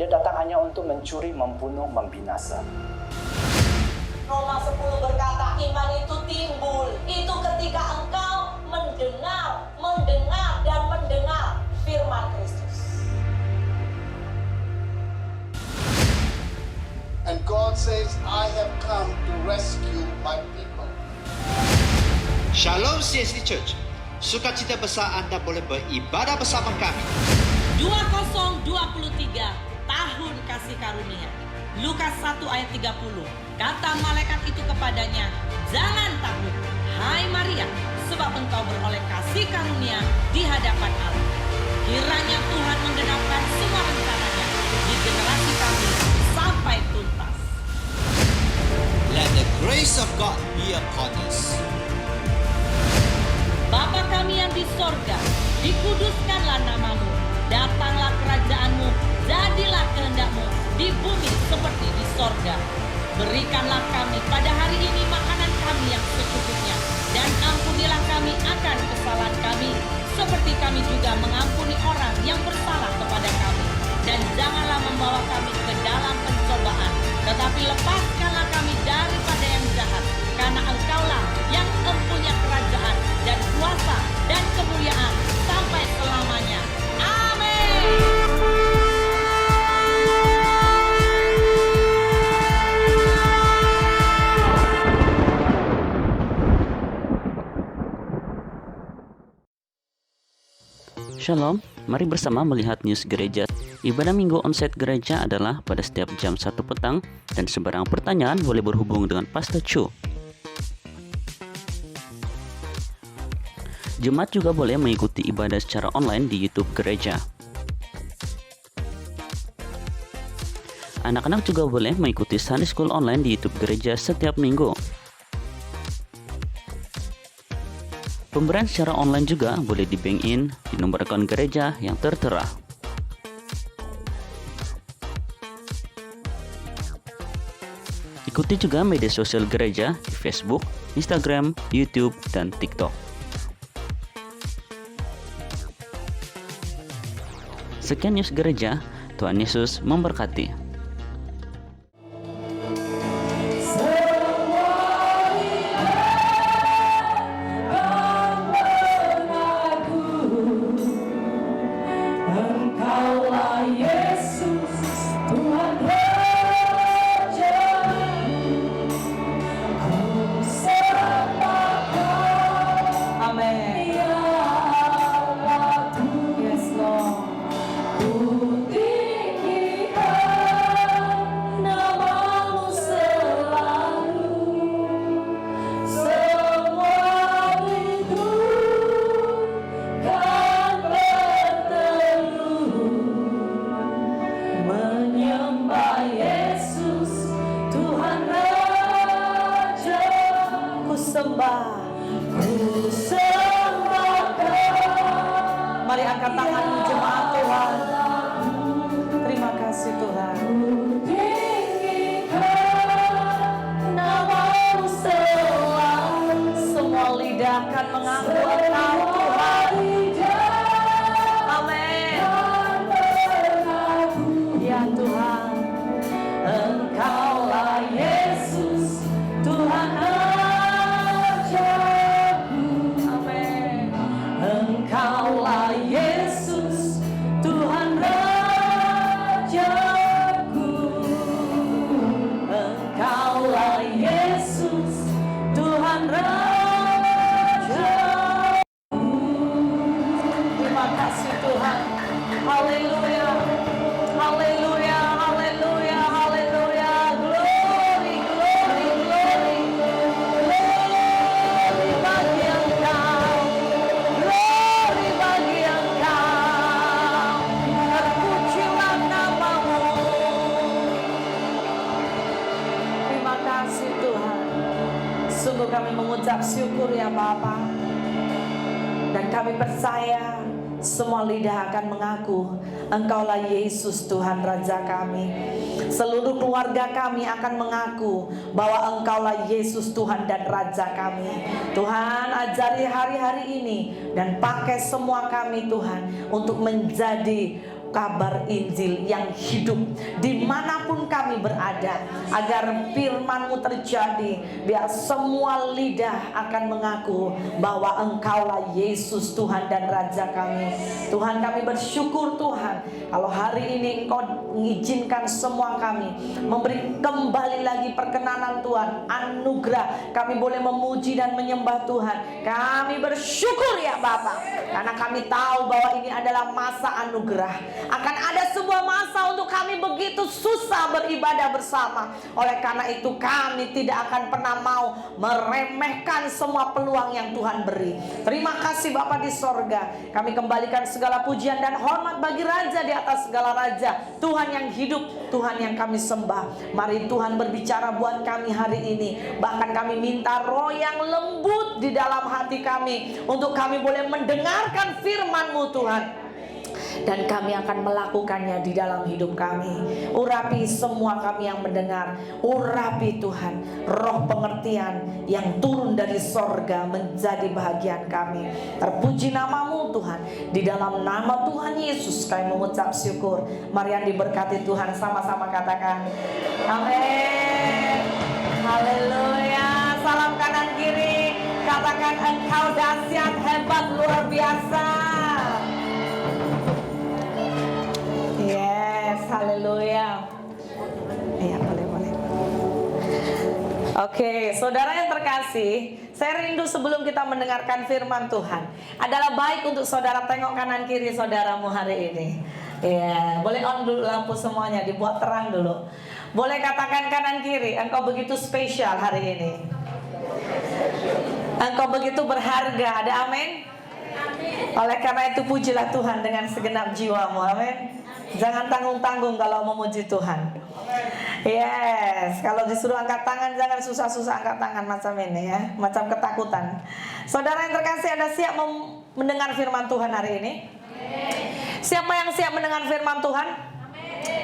Dia datang hanya untuk mencuri, membunuh, membinasa. Roma 10 berkata, iman itu timbul. Itu ketika engkau mendengar dan mendengar firman Kristus. And God says, I have come to rescue my people. Shalom CSD Church. Sukacita besar Anda boleh beribadah bersama kami. 2023 tahun kasih karunia. Lukas 1 ayat 30. Kata malaikat itu kepadanya, jangan takut, hai Maria, sebab engkau beroleh kasih karunia di hadapan Allah. Kiranya Tuhan menggenapkan semua rencananya di generasi kami sampai tuntas. Let the grace of God be upon us. Bapa kami yang di sorga, dikuduskanlah namamu, datanglah kerajaanmu, jadilah kehendakmu di bumi seperti di sorga. Berikanlah kami pada hari ini makanan kami yang secukupnya, dan ampunilah kami akan kesalahan kami, seperti kami juga mengampuni orang yang bersalah kepada kami. Dan janganlah membawa kami ke dalam pencobaan, tetapi lepaskanlah kami daripada yang jahat, karena engkaulah yang mempunyai kerajaan dan kuasa dan kemuliaan sampai selamanya. Amin. Shalom, mari bersama melihat news gereja. Ibadah minggu onsite gereja adalah pada setiap jam 1 petang dan sembarang pertanyaan boleh berhubung dengan Pastor Chu. Jemaat juga boleh mengikuti ibadah secara online di YouTube gereja. Anak-anak juga boleh mengikuti Sunday School online di YouTube gereja setiap minggu. Pemberian secara online juga boleh di bank in di nomor akun gereja yang tertera. Ikuti juga media sosial gereja di Facebook, Instagram, YouTube, dan TikTok. Sekian news gereja, Tuhan Yesus memberkati. Mari angkat tanganmu jemaat Tuhan. Terima kasih Tuhan. Namamu selalu, semua lidah akan mengaku Engkau Tuhan. Amin. Ya Tuhan, Engkaulah Yesus, Tuhan ajaibku. Amin. Engkaulah Yesus, Tuhan Rajaku. Engkaulah Yesus, Tuhan Rajaku. Terima kasih Tuhan. Haleluya. Haleluya. Haleluya. Haleluya. Glory, glory, glory. Glory bagi Engkau. Glory bagi Engkau. Terpujilah namamu. Terima kasih Tuhan. Sungguh kami mengucap syukur ya Bapa. Dan kami percaya semua lidah akan mengaku Engkaulah Yesus Tuhan Raja kami. Seluruh keluarga kami akan mengaku bahwa Engkaulah Yesus Tuhan dan Raja kami. Tuhan, ajari hari-hari ini dan pakai semua kami Tuhan untuk menjadi kabar Injil yang hidup dimanapun kami berada, agar firman-Mu terjadi, biar semua lidah akan mengaku bahwa Engkaulah Yesus Tuhan dan Raja kami. Tuhan, kami bersyukur Tuhan kalau hari ini Engkau mengizinkan semua kami memberi kembali lagi perkenanan Tuhan, anugerah kami boleh memuji dan menyembah Tuhan. Kami bersyukur ya Bapa, karena kami tahu bahwa ini adalah masa anugerah. Akan ada sebuah masa untuk kami begitu susah beribadah bersama. Oleh karena itu kami tidak akan pernah mau meremehkan semua peluang yang Tuhan beri. Terima kasih Bapa di sorga. Kami kembalikan segala pujian dan hormat bagi Raja di atas segala raja, Tuhan yang hidup, Tuhan yang kami sembah. Mari Tuhan berbicara buat kami hari ini. Bahkan kami minta roh yang lembut di dalam hati kami, untuk kami boleh mendengarkan firman-Mu Tuhan, dan kami akan melakukannya di dalam hidup kami. Urapi semua kami yang mendengar. Urapi Tuhan roh pengertian yang turun dari sorga menjadi bahagian kami. Terpuji nama-Mu Tuhan. Di dalam nama Tuhan Yesus kami mengucap syukur. Mari yang diberkati Tuhan sama-sama katakan amin. Haleluya. Salam kanan kiri, katakan Engkau dahsyat, hebat, luar biasa. Yes, haleluya. Iya, boleh. Oke, saudara yang terkasih, saya rindu sebelum kita mendengarkan firman Tuhan, adalah baik untuk saudara tengok kanan kiri saudaramu hari ini. Ya, boleh on dulu lampu semuanya, dibuat terang dulu. Boleh katakan kanan kiri, engkau begitu spesial hari ini. Engkau begitu berharga, ada amin? Oleh karena itu pujilah Tuhan dengan segenap jiwamu, amin. Jangan tanggung-tanggung kalau memuji Tuhan. Yes, kalau disuruh angkat tangan jangan susah-susah angkat tangan macam ini ya, macam ketakutan. Saudara yang terkasih, Anda siap mendengar firman Tuhan hari ini? Siapa yang siap mendengar firman Tuhan?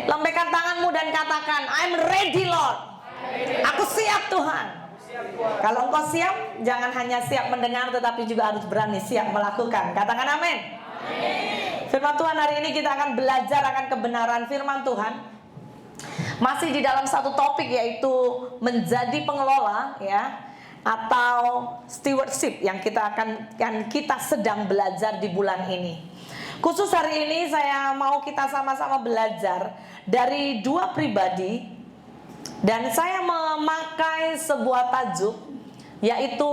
Lambaikan tanganmu dan katakan, I'm ready Lord. Aku siap Tuhan. Kalau engkau siap, jangan hanya siap mendengar tetapi juga harus berani siap melakukan. Katakan amin. Firman Tuhan hari ini kita akan belajar akan kebenaran firman Tuhan. Masih di dalam satu topik, yaitu menjadi pengelola ya, atau stewardship yang kita sedang belajar di bulan ini. Khusus hari ini saya mau kita sama-sama belajar dari dua pribadi, dan saya memakai sebuah tajuk, yaitu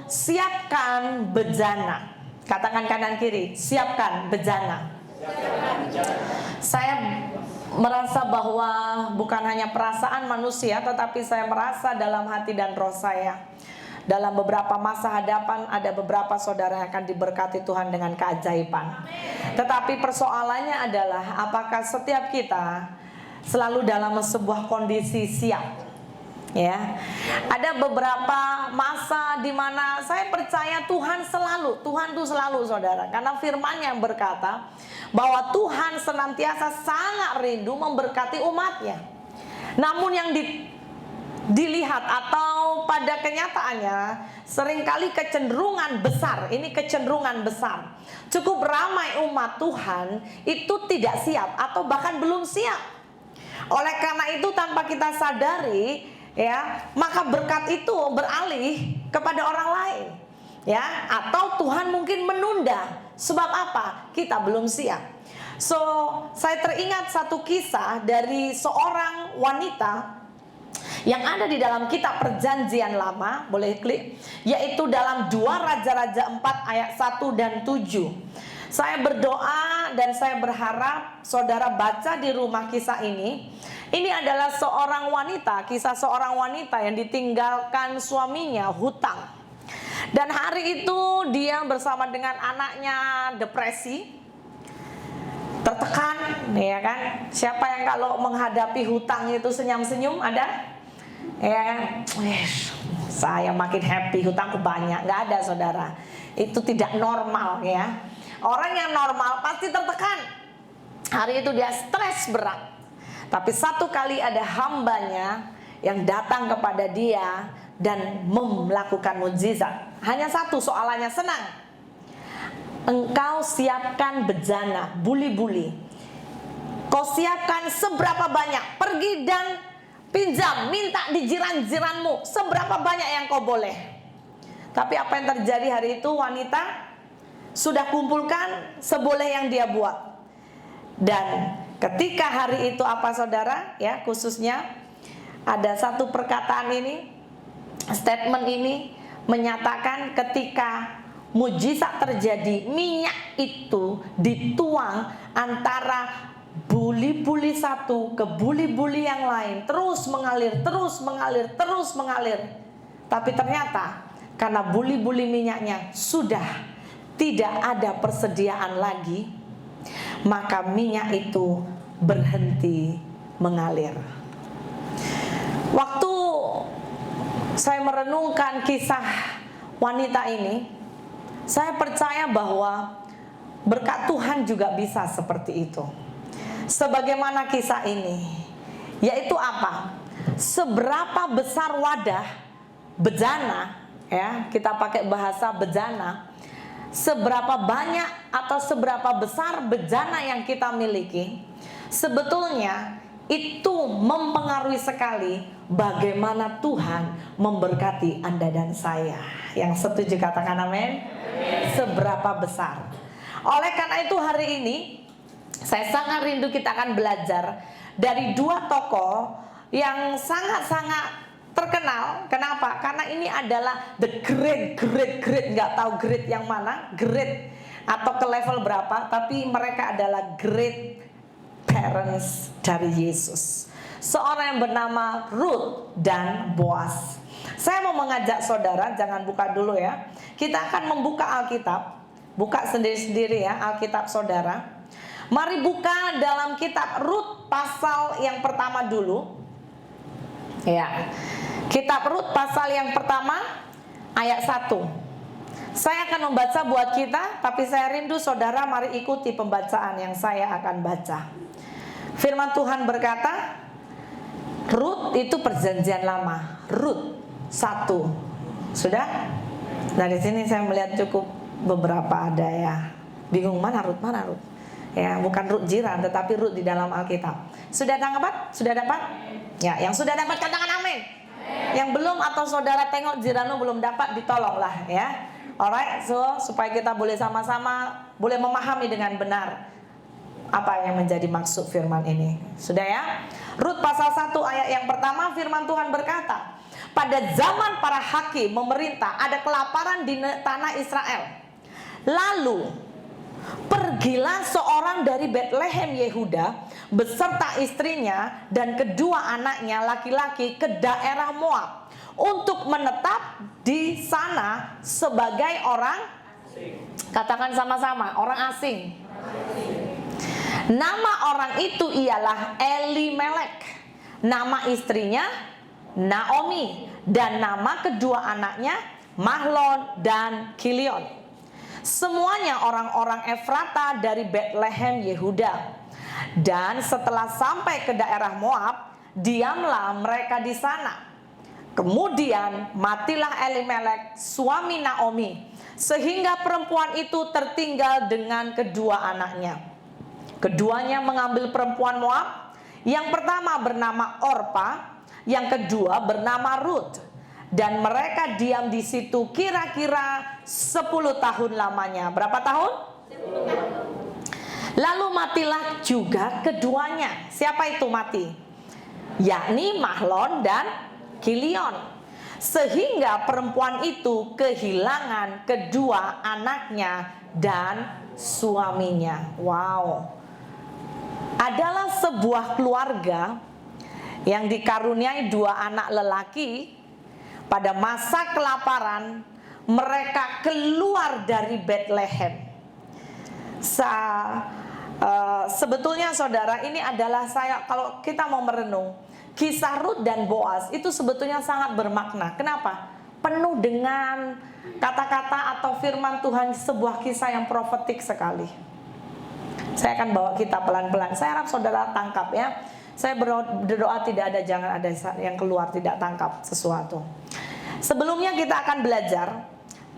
siapkan bejana. Katakan kanan kiri, siapkan bejana. Saya merasa bahwa bukan hanya perasaan manusia, tetapi saya merasa dalam hati dan roh saya, dalam beberapa masa hadapan ada beberapa saudara yang akan diberkati Tuhan dengan keajaiban. Tetapi persoalannya adalah apakah setiap kita selalu dalam sebuah kondisi siap? Ya, ada beberapa masa di mana saya percaya Tuhan tuh selalu saudara, karena firman-Nya yang berkata bahwa Tuhan senantiasa sangat rindu memberkati umatnya. Namun yang dilihat atau pada kenyataannya seringkali kecenderungan besar, cukup ramai umat Tuhan itu tidak siap atau bahkan belum siap. Oleh karena itu tanpa kita sadari ya, maka berkat itu beralih kepada orang lain ya, atau Tuhan mungkin menunda. Sebab apa? Kita belum siap. So, saya teringat satu kisah dari seorang wanita yang ada di dalam kitab Perjanjian Lama, boleh klik, yaitu dalam 2 Raja-Raja 4 ayat 1 dan 7. Saya berdoa dan saya berharap saudara baca di rumah kisah ini. Ini adalah kisah seorang wanita yang ditinggalkan suaminya hutang. Dan hari itu dia bersama dengan anaknya depresi, tertekan, ya kan? Siapa yang kalau menghadapi hutang itu senyum-senyum, ada? Ya kan? Saya makin happy, hutangku banyak. Nggak ada saudara. Itu tidak normal ya. Orang yang normal pasti tertekan. Hari itu dia stres berat. Tapi satu kali ada hambanya yang datang kepada dia dan melakukan mukjizat. Hanya satu soalannya, senang. Engkau siapkan bejana, buli-buli. Kau siapkan seberapa banyak, pergi dan pinjam, minta di jiran-jiranmu seberapa banyak yang kau boleh. Tapi apa yang terjadi hari itu? Wanita sudah kumpulkan seboleh yang dia buat. Dan ketika hari itu apa saudara? Ya, khususnya ada satu perkataan ini, statement ini menyatakan ketika mujizat terjadi, minyak itu dituang antara buli-buli satu ke buli-buli yang lain, terus mengalir, terus mengalir, terus mengalir. Tapi ternyata karena buli-buli minyaknya sudah tidak ada persediaan lagi, maka minyak itu berhenti mengalir. Waktu saya merenungkan kisah wanita ini, saya percaya bahwa berkat Tuhan juga bisa seperti itu. Sebagaimana kisah ini, yaitu apa? Seberapa besar wadah bejana, ya, kita pakai bahasa bejana, seberapa banyak atau seberapa besar bejana yang kita miliki, sebetulnya itu mempengaruhi sekali bagaimana Tuhan memberkati Anda dan saya. Yang setuju katakan amin. Seberapa besar. Oleh karena itu hari ini saya sangat rindu kita akan belajar dari dua tokoh yang sangat-sangat terkenal. Kenapa? Karena ini adalah the great. Nggak tahu great yang mana, great atau ke level berapa, tapi mereka adalah great parents dari Yesus. Seorang yang bernama Ruth dan Boaz. Saya mau mengajak saudara, jangan buka dulu ya. Kita akan membuka Alkitab. Buka sendiri-sendiri ya Alkitab saudara. Mari buka dalam kitab Rut pasal yang pertama dulu. Ya. Kitab Rut pasal yang pertama ayat 1. Saya akan membaca buat kita, tapi saya rindu saudara mari ikuti pembacaan yang saya akan baca. Firman Tuhan berkata, Rut itu perjanjian lama. Rut 1. Sudah? Dari sini saya melihat cukup beberapa ada ya. Bingung mana Rut? Ya, bukan Rut jiran, tetapi Rut di dalam Alkitab. Sudah dapat? Sudah dapat? Ya, yang sudah dapat katakan amin. Yang belum atau saudara tengok jiranmu belum dapat, ditolonglah ya. Alright, so supaya kita boleh sama-sama boleh memahami dengan benar apa yang menjadi maksud firman ini. Sudah ya? Rut pasal 1 ayat yang pertama, firman Tuhan berkata, pada zaman para hakim memerintah ada kelaparan di tanah Israel. Lalu pergilah seorang dari Betlehem Yehuda beserta istrinya dan kedua anaknya laki-laki ke daerah Moab untuk menetap di sana sebagai orang asing. Katakan sama-sama, orang asing. Nama orang itu ialah Elimelek, nama istrinya Naomi, dan nama kedua anaknya Mahlon dan Kilion. Semuanya orang-orang Efrata dari Betlehem Yehuda. Dan setelah sampai ke daerah Moab, diamlah mereka di sana. Kemudian matilah Elimelek, suami Naomi, sehingga perempuan itu tertinggal dengan kedua anaknya. Keduanya mengambil perempuan Moab. Yang pertama bernama Orpa, yang kedua bernama Ruth. Dan mereka diam di situ kira-kira 10 tahun lamanya. Berapa tahun? 10 tahun. Lalu matilah juga keduanya. Siapa itu mati? Yakni Mahlon dan Kilion. Sehingga perempuan itu kehilangan kedua anaknya dan suaminya. Wow. Adalah sebuah keluarga yang dikaruniai 2 anak lelaki. Pada masa kelaparan, mereka keluar dari Betlehem. Sebetulnya saudara, ini adalah kalau kita mau merenung, kisah Rut dan Boaz itu sebetulnya sangat bermakna. Kenapa? Penuh dengan kata-kata atau firman Tuhan, sebuah kisah yang profetik sekali. Saya akan bawa kita pelan-pelan. Saya harap saudara tangkap ya. Saya berdoa tidak ada, jangan ada yang keluar tidak tangkap sesuatu. Sebelumnya kita akan belajar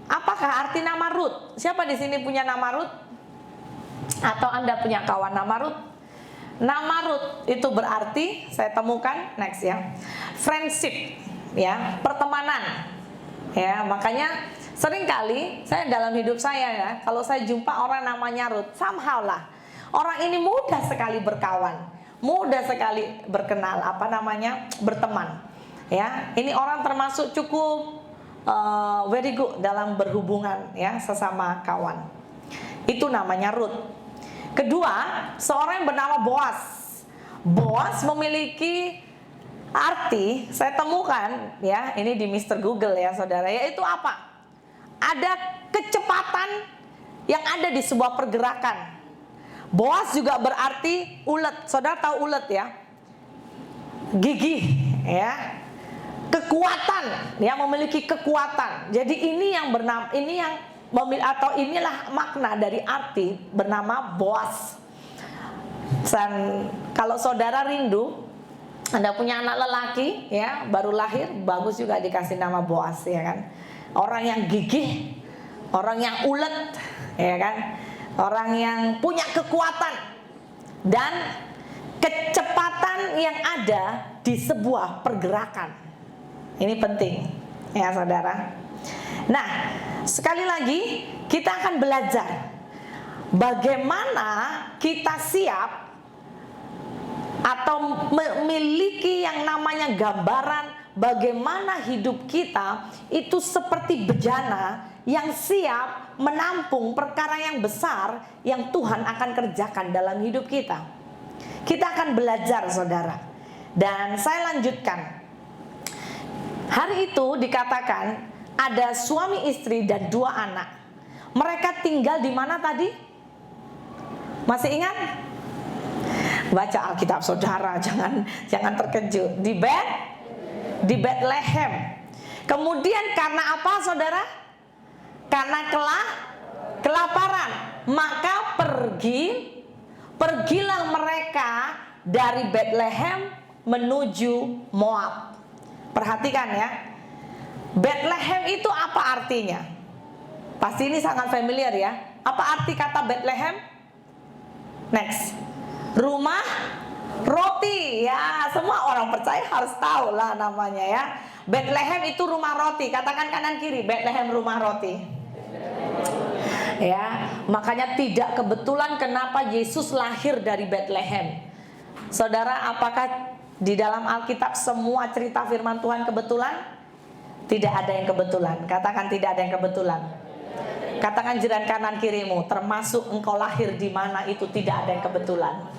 apakah arti nama Rut. Siapa di sini punya nama Rut? Atau Anda punya kawan nama Rut? Nama Ruth itu berarti, saya temukan next ya, friendship, ya, pertemanan. Ya, makanya seringkali saya dalam hidup saya ya, kalau saya jumpa orang namanya Ruth, somehow lah, orang ini mudah sekali berkawan, mudah sekali berkenal, berteman. Ya, ini orang termasuk cukup very good dalam berhubungan ya sesama kawan. Itu namanya Ruth. Kedua, seorang yang bernama Boaz. Boaz memiliki arti, saya temukan ya, ini di Mr. Google ya saudara, yaitu apa? Ada kecepatan yang ada di sebuah pergerakan. Boaz juga berarti ulet. Saudara tahu ulet ya? Gigih ya. Kekuatan, ya, memiliki kekuatan. Jadi inilah makna dari arti bernama Boaz. Dan kalau saudara rindu, Anda punya anak lelaki, ya, baru lahir, bagus juga dikasih nama Boaz, ya kan? Orang yang gigih, orang yang ulet, ya kan? Orang yang punya kekuatan dan kecepatan yang ada di sebuah pergerakan. Ini penting, ya saudara. Nah, sekali lagi kita akan belajar bagaimana kita siap atau memiliki yang namanya gambaran bagaimana hidup kita itu seperti bejana yang siap menampung perkara yang besar yang Tuhan akan kerjakan dalam hidup kita. Kita akan belajar saudara. Dan saya lanjutkan. Hari itu dikatakan ada suami istri dan 2 anak. Mereka tinggal di mana tadi? Masih ingat? Baca Alkitab saudara, jangan terkejut. Di Bethlehem. Kemudian karena apa saudara? Karena kelaparan. Maka pergilah mereka dari Bethlehem menuju Moab. Perhatikan ya. Bethlehem itu apa artinya? Pasti ini sangat familiar ya. Apa arti kata Bethlehem? Next. Rumah roti. Ya, semua orang percaya harus tahu lah namanya ya. Bethlehem itu rumah roti. Katakan kanan kiri, Bethlehem rumah roti. Ya, makanya tidak kebetulan kenapa Yesus lahir dari Bethlehem. Saudara, apakah di dalam Alkitab semua cerita firman Tuhan kebetulan? Tidak ada yang kebetulan. Katakan tidak ada yang kebetulan. Katakan jiran kanan kirimu, termasuk engkau lahir di mana itu tidak ada yang kebetulan.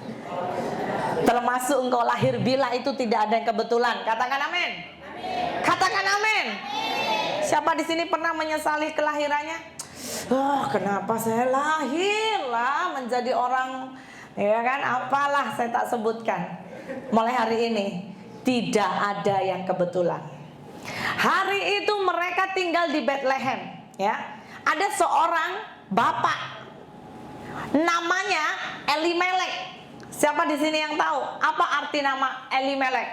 Termasuk engkau lahir bila itu tidak ada yang kebetulan. Katakan amin. Katakan amin. Siapa di sini pernah menyesali kelahirannya? Kenapa saya lahir lah menjadi orang, ya kan? Apalah saya tak sebutkan. Mulai hari ini tidak ada yang kebetulan. Hari itu mereka tinggal di Bethlehem, ya. Ada seorang bapak namanya Elimelek. Siapa di sini yang tahu apa arti nama Elimelek?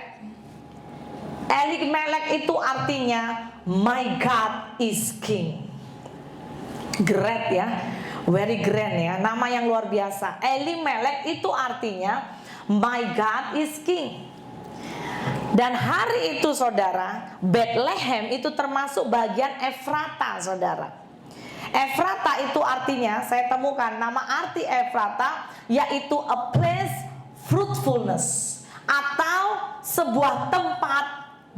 Elimelek itu artinya my God is King. Great ya, very grand ya, nama yang luar biasa. Elimelek itu artinya my God is King. Dan hari itu saudara, Bethlehem itu termasuk bagian Efrata saudara. Efrata itu artinya, saya temukan nama arti Efrata yaitu a place fruitfulness, atau sebuah tempat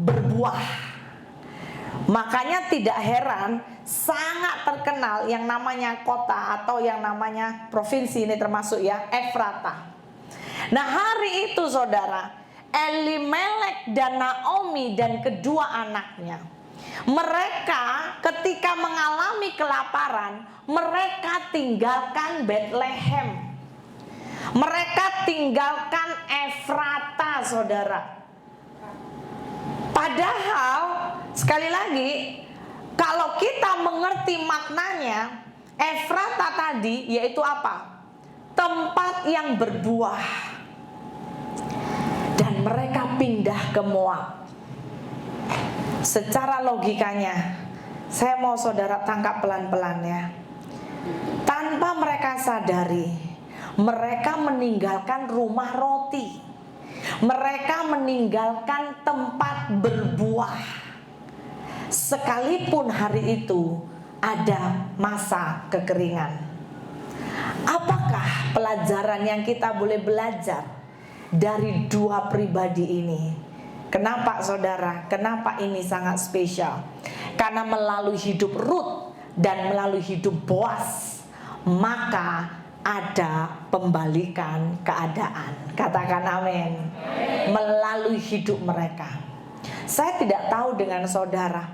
berbuah. Makanya tidak heran sangat terkenal yang namanya kota atau yang namanya provinsi ini termasuk ya, Efrata. Nah hari itu saudara, Elimelek dan Naomi dan kedua anaknya, mereka ketika mengalami kelaparan, mereka tinggalkan Bethlehem. Mereka tinggalkan Efrata saudara. Padahal sekali lagi, kalau kita mengerti maknanya, Efrata tadi yaitu apa? Tempat yang berbuah. Dan mereka pindah ke Moab. Secara logikanya, saya mau saudara tangkap pelan-pelan ya. Tanpa mereka sadari, Mereka meninggalkan rumah roti. Mereka meninggalkan tempat berbuah. Sekalipun hari itu ada masa kekeringan. Apakah pelajaran yang kita boleh belajar dari dua pribadi ini? Kenapa saudara? Kenapa ini sangat spesial? Karena melalui hidup Rut dan melalui hidup Boas, maka ada pembalikan keadaan. Katakan amin. Melalui hidup mereka. Saya tidak tahu dengan saudara,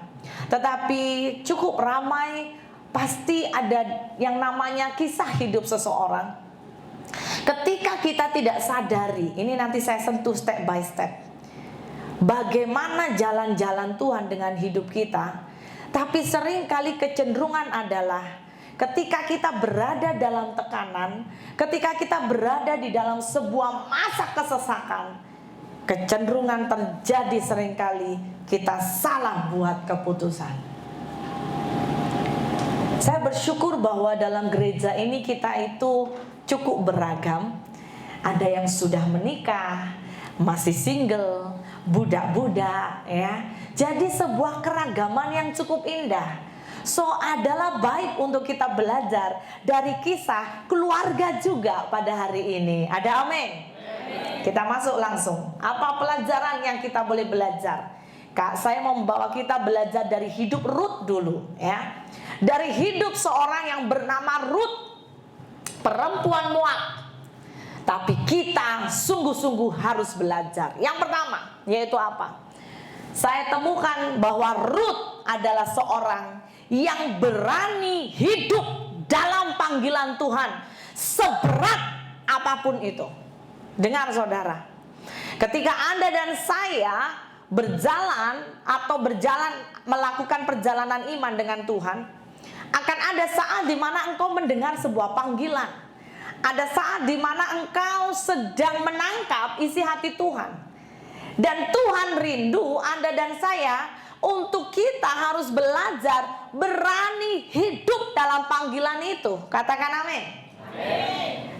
tetapi cukup ramai pasti ada yang namanya kisah hidup seseorang. Ketika kita tidak sadari, ini nanti saya sentuh step by step, bagaimana jalan-jalan Tuhan dengan hidup kita. Tapi seringkali kecenderungan adalah ketika kita berada dalam tekanan, ketika kita berada di dalam sebuah masa kesesakan, kecenderungan terjadi seringkali kita salah buat keputusan. Saya bersyukur bahwa dalam gereja ini kita itu cukup beragam. Ada yang sudah menikah, masih single, budak-budak, ya. Jadi sebuah keragaman yang cukup indah. So adalah baik untuk kita belajar dari kisah keluarga juga pada hari ini. Ada amin? Kita masuk langsung. Apa pelajaran yang kita boleh belajar? Kak, saya mau membawa kita belajar dari hidup Rut dulu, ya. Dari hidup seorang yang bernama Rut, perempuan Moab. Tapi kita sungguh-sungguh harus belajar. Yang pertama, yaitu apa? Saya temukan bahwa Rut adalah seorang yang berani hidup dalam panggilan Tuhan, seberat apapun itu. Dengar saudara, ketika Anda dan saya berjalan melakukan perjalanan iman dengan Tuhan, akan ada saat di mana engkau mendengar sebuah panggilan. Ada saat di mana engkau sedang menangkap isi hati Tuhan. Dan Tuhan rindu Anda dan saya untuk kita harus belajar berani hidup dalam panggilan itu. Katakan amin.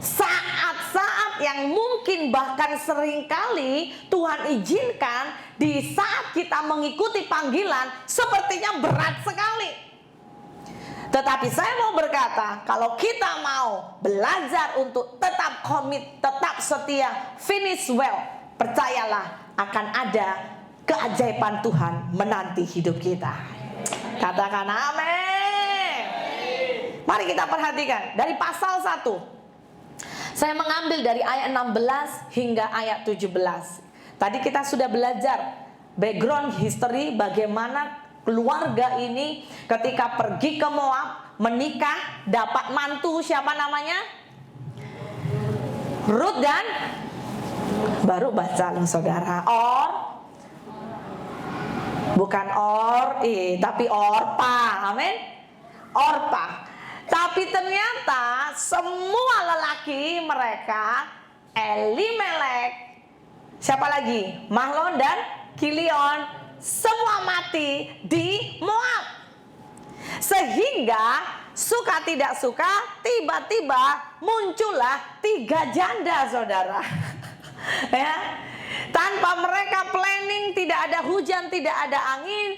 Saat-saat yang mungkin bahkan seringkali Tuhan izinkan di saat kita mengikuti panggilan sepertinya berat sekali. Tetapi saya mau berkata, kalau kita mau belajar untuk tetap komit, tetap setia, finish well, percayalah akan ada keajaiban Tuhan menanti hidup kita. Katakan amin. Mari kita perhatikan dari pasal 1. Saya mengambil dari ayat 16 hingga ayat 17. Tadi kita sudah belajar background history bagaimana keluarga ini ketika pergi ke Moab, menikah, dapat mantu, siapa namanya? Rut dan baru baca loh saudara, bukan tapi Orpa, amin. Orpa. Tapi ternyata semua lelaki mereka, Elimelek, siapa lagi? Mahlon dan Kilion, semua mati di Moab. Sehingga suka tidak suka, tiba-tiba muncullah 3 janda saudara. Ya, tanpa mereka planning, tidak ada hujan, tidak ada angin,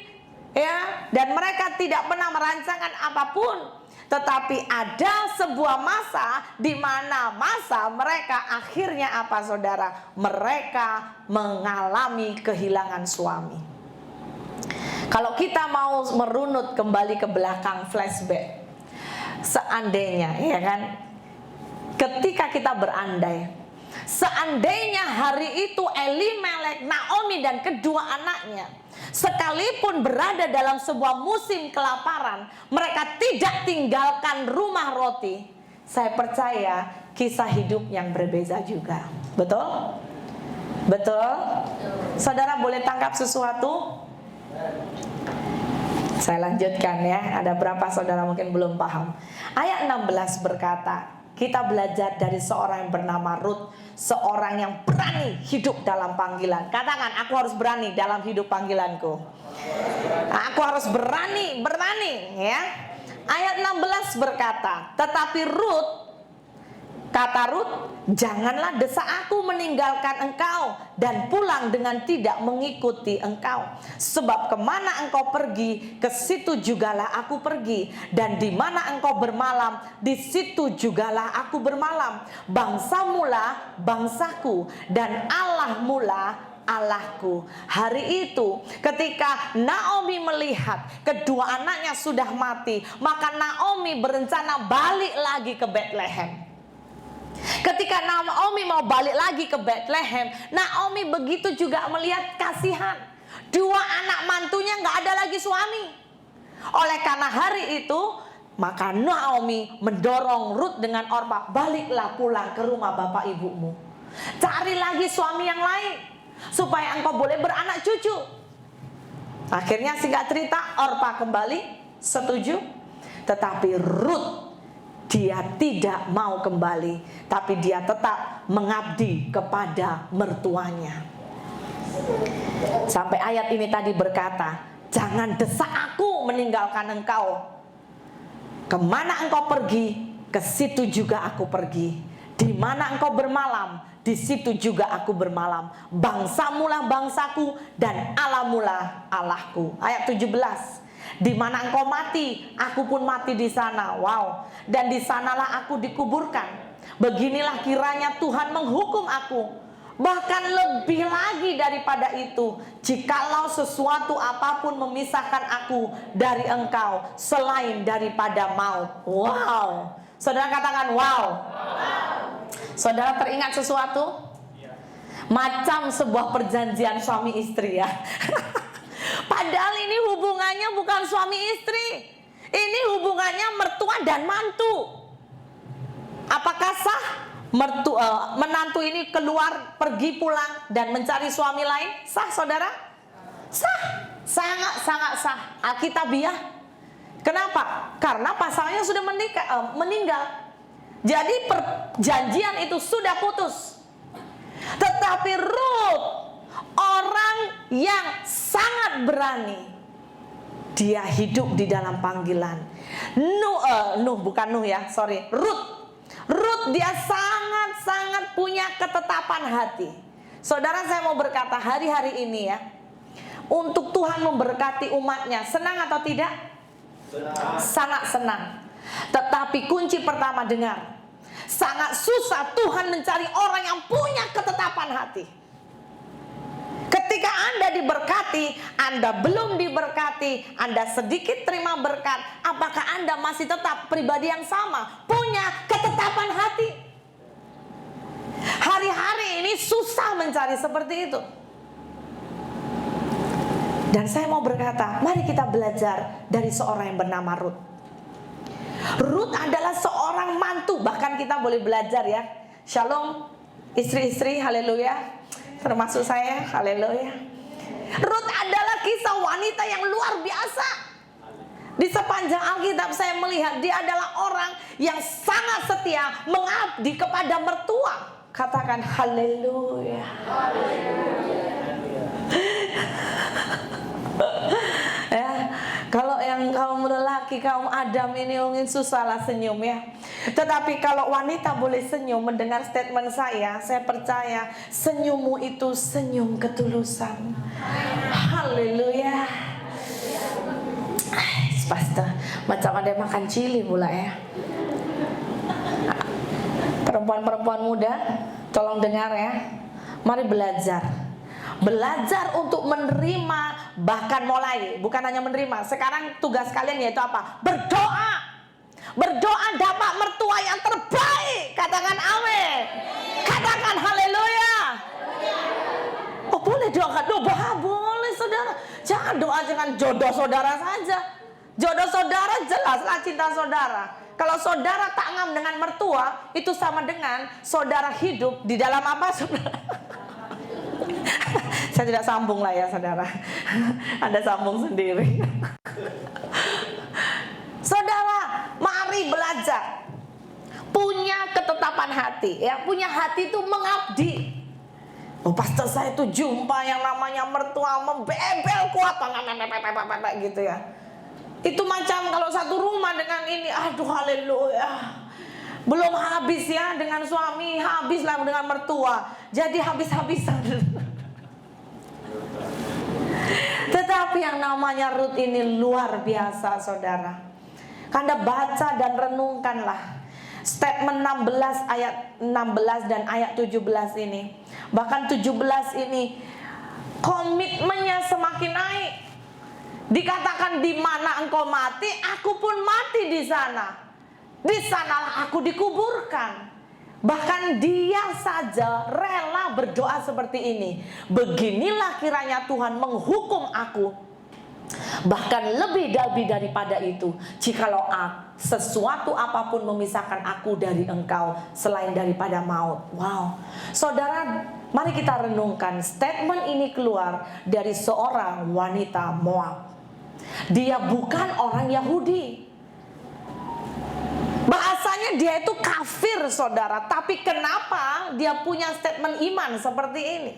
ya, dan mereka tidak pernah merancangkan apapun. Tetapi ada sebuah masa di mana masa mereka akhirnya apa saudara? Mereka mengalami kehilangan suami. Kalau kita mau merunut kembali ke belakang, flashback, seandainya, ya kan, ketika kita berandai, seandainya hari itu Elimelek, Naomi dan kedua anaknya sekalipun berada dalam sebuah musim kelaparan, mereka tidak tinggalkan rumah roti, saya percaya kisah hidup yang berbeda juga. Betul? Betul? Saudara boleh tangkap sesuatu? Saya lanjutkan ya, ada berapa saudara mungkin belum paham. Ayat 16 berkata, kita belajar dari seorang yang bernama Rut, seorang yang berani hidup dalam panggilan. Katakan, aku harus berani dalam hidup panggilanku. Aku harus berani ya. Ayat 16 berkata, tetapi Rut Kata Rut, janganlah desak aku meninggalkan engkau dan pulang dengan tidak mengikuti engkau. Sebab kemana engkau pergi, ke situ jugalah aku pergi. Dan di mana engkau bermalam, di situ jugalah aku bermalam. Bangsamulah bangsaku dan Allahmulah Allahku. Hari itu ketika Naomi melihat kedua anaknya sudah mati, maka Naomi berencana balik lagi ke Bethlehem. Ketika Naomi mau balik lagi ke Bethlehem, Naomi begitu juga melihat kasihan. Dua anak mantunya nggak ada lagi suami. Oleh karena hari itu, maka Naomi mendorong Rut dengan Orpa, baliklah pulang ke rumah bapak ibumu. Cari lagi suami yang lain, supaya engkau boleh beranak cucu. Akhirnya singkat cerita, Orpa kembali setuju. Tetapi Rut, dia tidak mau kembali, tapi dia tetap mengabdi kepada mertuanya. Sampai ayat ini tadi berkata, jangan desak aku meninggalkan engkau. Kemana engkau pergi, ke situ juga aku pergi. Di mana engkau bermalam, di situ juga aku bermalam. Bangsamulah bangsaku dan Allahmulah Allahku. Ayat 17. Di mana engkau mati, aku pun mati di sana. Wow. Dan di sanalah aku dikuburkan. Beginilah kiranya Tuhan menghukum aku. Bahkan lebih lagi daripada itu, jikalau sesuatu apapun memisahkan aku dari engkau selain daripada maut. Wow. Saudara katakan wow. Saudara teringat sesuatu? Macam sebuah perjanjian suami istri ya. Padahal ini hubungannya bukan suami istri. Ini hubungannya mertua dan mantu. Apakah sah menantu ini keluar, pergi pulang dan mencari suami lain? Sah saudara? Sah. Sangat-sangat sah. Alkitabiah. Kenapa? Karena pasangannya sudah meninggal. Jadi perjanjian itu sudah putus. Tetapi Rut, orang yang sangat berani, dia hidup di dalam panggilan. Rut dia sangat-sangat punya ketetapan hati. Saudara, saya mau berkata hari-hari ini ya, untuk Tuhan memberkati umatnya, senang atau tidak? Sangat senang. Tetapi kunci pertama, dengar, sangat susah Tuhan mencari orang yang punya ketetapan hati. Ketika Anda diberkati, Anda belum diberkati, Anda sedikit terima berkat, apakah Anda masih tetap pribadi yang sama, punya ketetapan hati? Hari-hari ini susah mencari seperti itu. Dan saya mau berkata, mari kita belajar dari seorang yang bernama Rut. Rut adalah seorang mantu, bahkan kita boleh belajar ya. Shalom, istri-istri, haleluya. Termasuk saya, haleluya. Rut adalah kisah wanita yang luar biasa. Di sepanjang Alkitab saya melihat dia adalah orang yang sangat setia mengabdi kepada mertua. Katakan haleluya. Ya, kalau yang kaum lelaki, kaum Adam ini mungkin susahlah senyum ya. Tetapi kalau wanita boleh senyum mendengar statement saya percaya senyummu itu senyum ketulusan. Haleluya. Pastor, macam ada makan cili pula ya. Perempuan-perempuan muda, tolong dengar ya. Mari belajar. Belajar untuk menerima, bahkan mulai, bukan hanya menerima. Sekarang tugas kalian yaitu apa? Berdoa. Berdoa dapat mertua yang terbaik. Katakan amin. Katakan haleluya. Oh boleh doakan, boleh saudara. Jangan doa dengan jodoh saudara saja. Jodoh saudara jelaslah cinta saudara. Kalau saudara tak ngam dengan mertua, itu sama dengan saudara hidup di dalam apa saudara? Saya tidak sambung lah ya saudara. Anda sambung sendiri. Saudara, mari belajar. Punya ketetapan hati ya. Punya hati itu mengabdi. Oh pastor, saya itu jumpa yang namanya mertua membebel kuat gitu ya. Itu macam kalau satu rumah dengan ini, aduh haleluya. Belum habis ya dengan suami, habislah dengan mertua. Jadi habis-habisan. Tetapi yang namanya Rut ini luar biasa, saudara. Anda baca dan renungkanlah statement 16 ayat 16 dan ayat 17 ini. Bahkan 17 ini komitmennya semakin naik. Dikatakan di mana engkau mati, aku pun mati di sana. Di sanalah aku dikuburkan. Bahkan dia saja rela berdoa seperti ini. Beginilah kiranya Tuhan menghukum aku. Bahkan lebih daripada itu, jikalau sesuatu apapun memisahkan aku dari engkau selain daripada maut. Wow. Saudara, mari kita renungkan. Statement ini keluar dari seorang wanita Moab. Dia bukan orang Yahudi. Bahasanya dia itu kafir, saudara. Tapi kenapa dia punya statement iman seperti ini?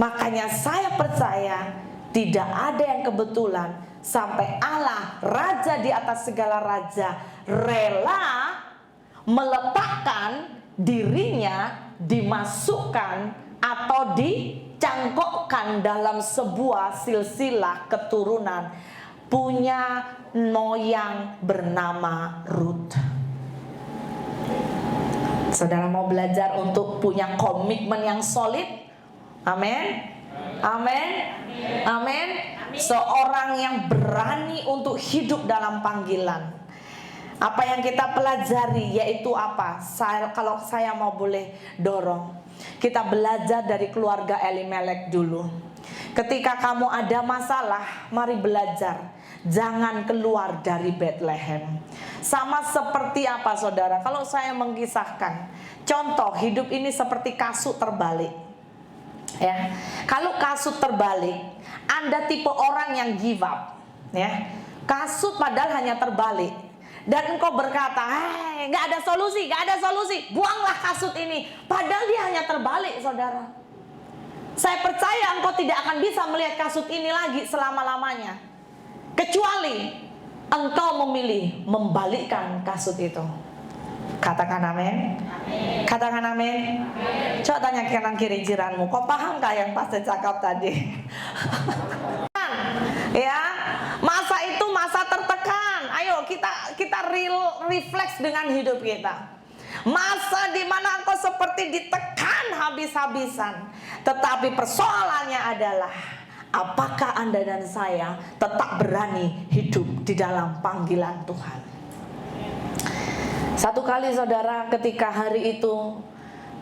Makanya saya percaya tidak ada yang kebetulan sampai Allah, Raja di atas segala raja, rela meletakkan dirinya dimasukkan atau dicangkokkan dalam sebuah silsilah keturunan punya moyang bernama Rut. Saudara mau belajar untuk punya komitmen yang solid? Amin. Amin. Amin. Seorang yang berani untuk hidup dalam panggilan. Apa yang kita pelajari yaitu apa? Kalau saya mau boleh dorong, kita belajar dari keluarga Elimelek dulu. Ketika kamu ada masalah, mari belajar. Jangan keluar dari Bethlehem. Sama seperti apa, saudara? Kalau saya mengisahkan, contoh hidup ini seperti kasut terbalik. Ya, kalau kasut terbalik, Anda tipe orang yang give up. Ya, kasut padahal hanya terbalik. Dan engkau berkata, nggak ada solusi, buanglah kasut ini. Padahal dia hanya terbalik, saudara. Saya percaya engkau tidak akan bisa melihat kasut ini lagi selama-lamanya. Kecuali engkau memilih membalikkan kasut itu. Katakan amin. Katakan amin. Coba tanya kanan kiri jiranmu, kau paham gak yang pastor cakap tadi? Ya, masa itu masa tertekan. Ayo kita refleks dengan hidup kita. Masa di mana engkau seperti ditekan habis-habisan. Tetapi persoalannya adalah, apakah Anda dan saya tetap berani hidup di dalam panggilan Tuhan? Satu kali, saudara, ketika hari itu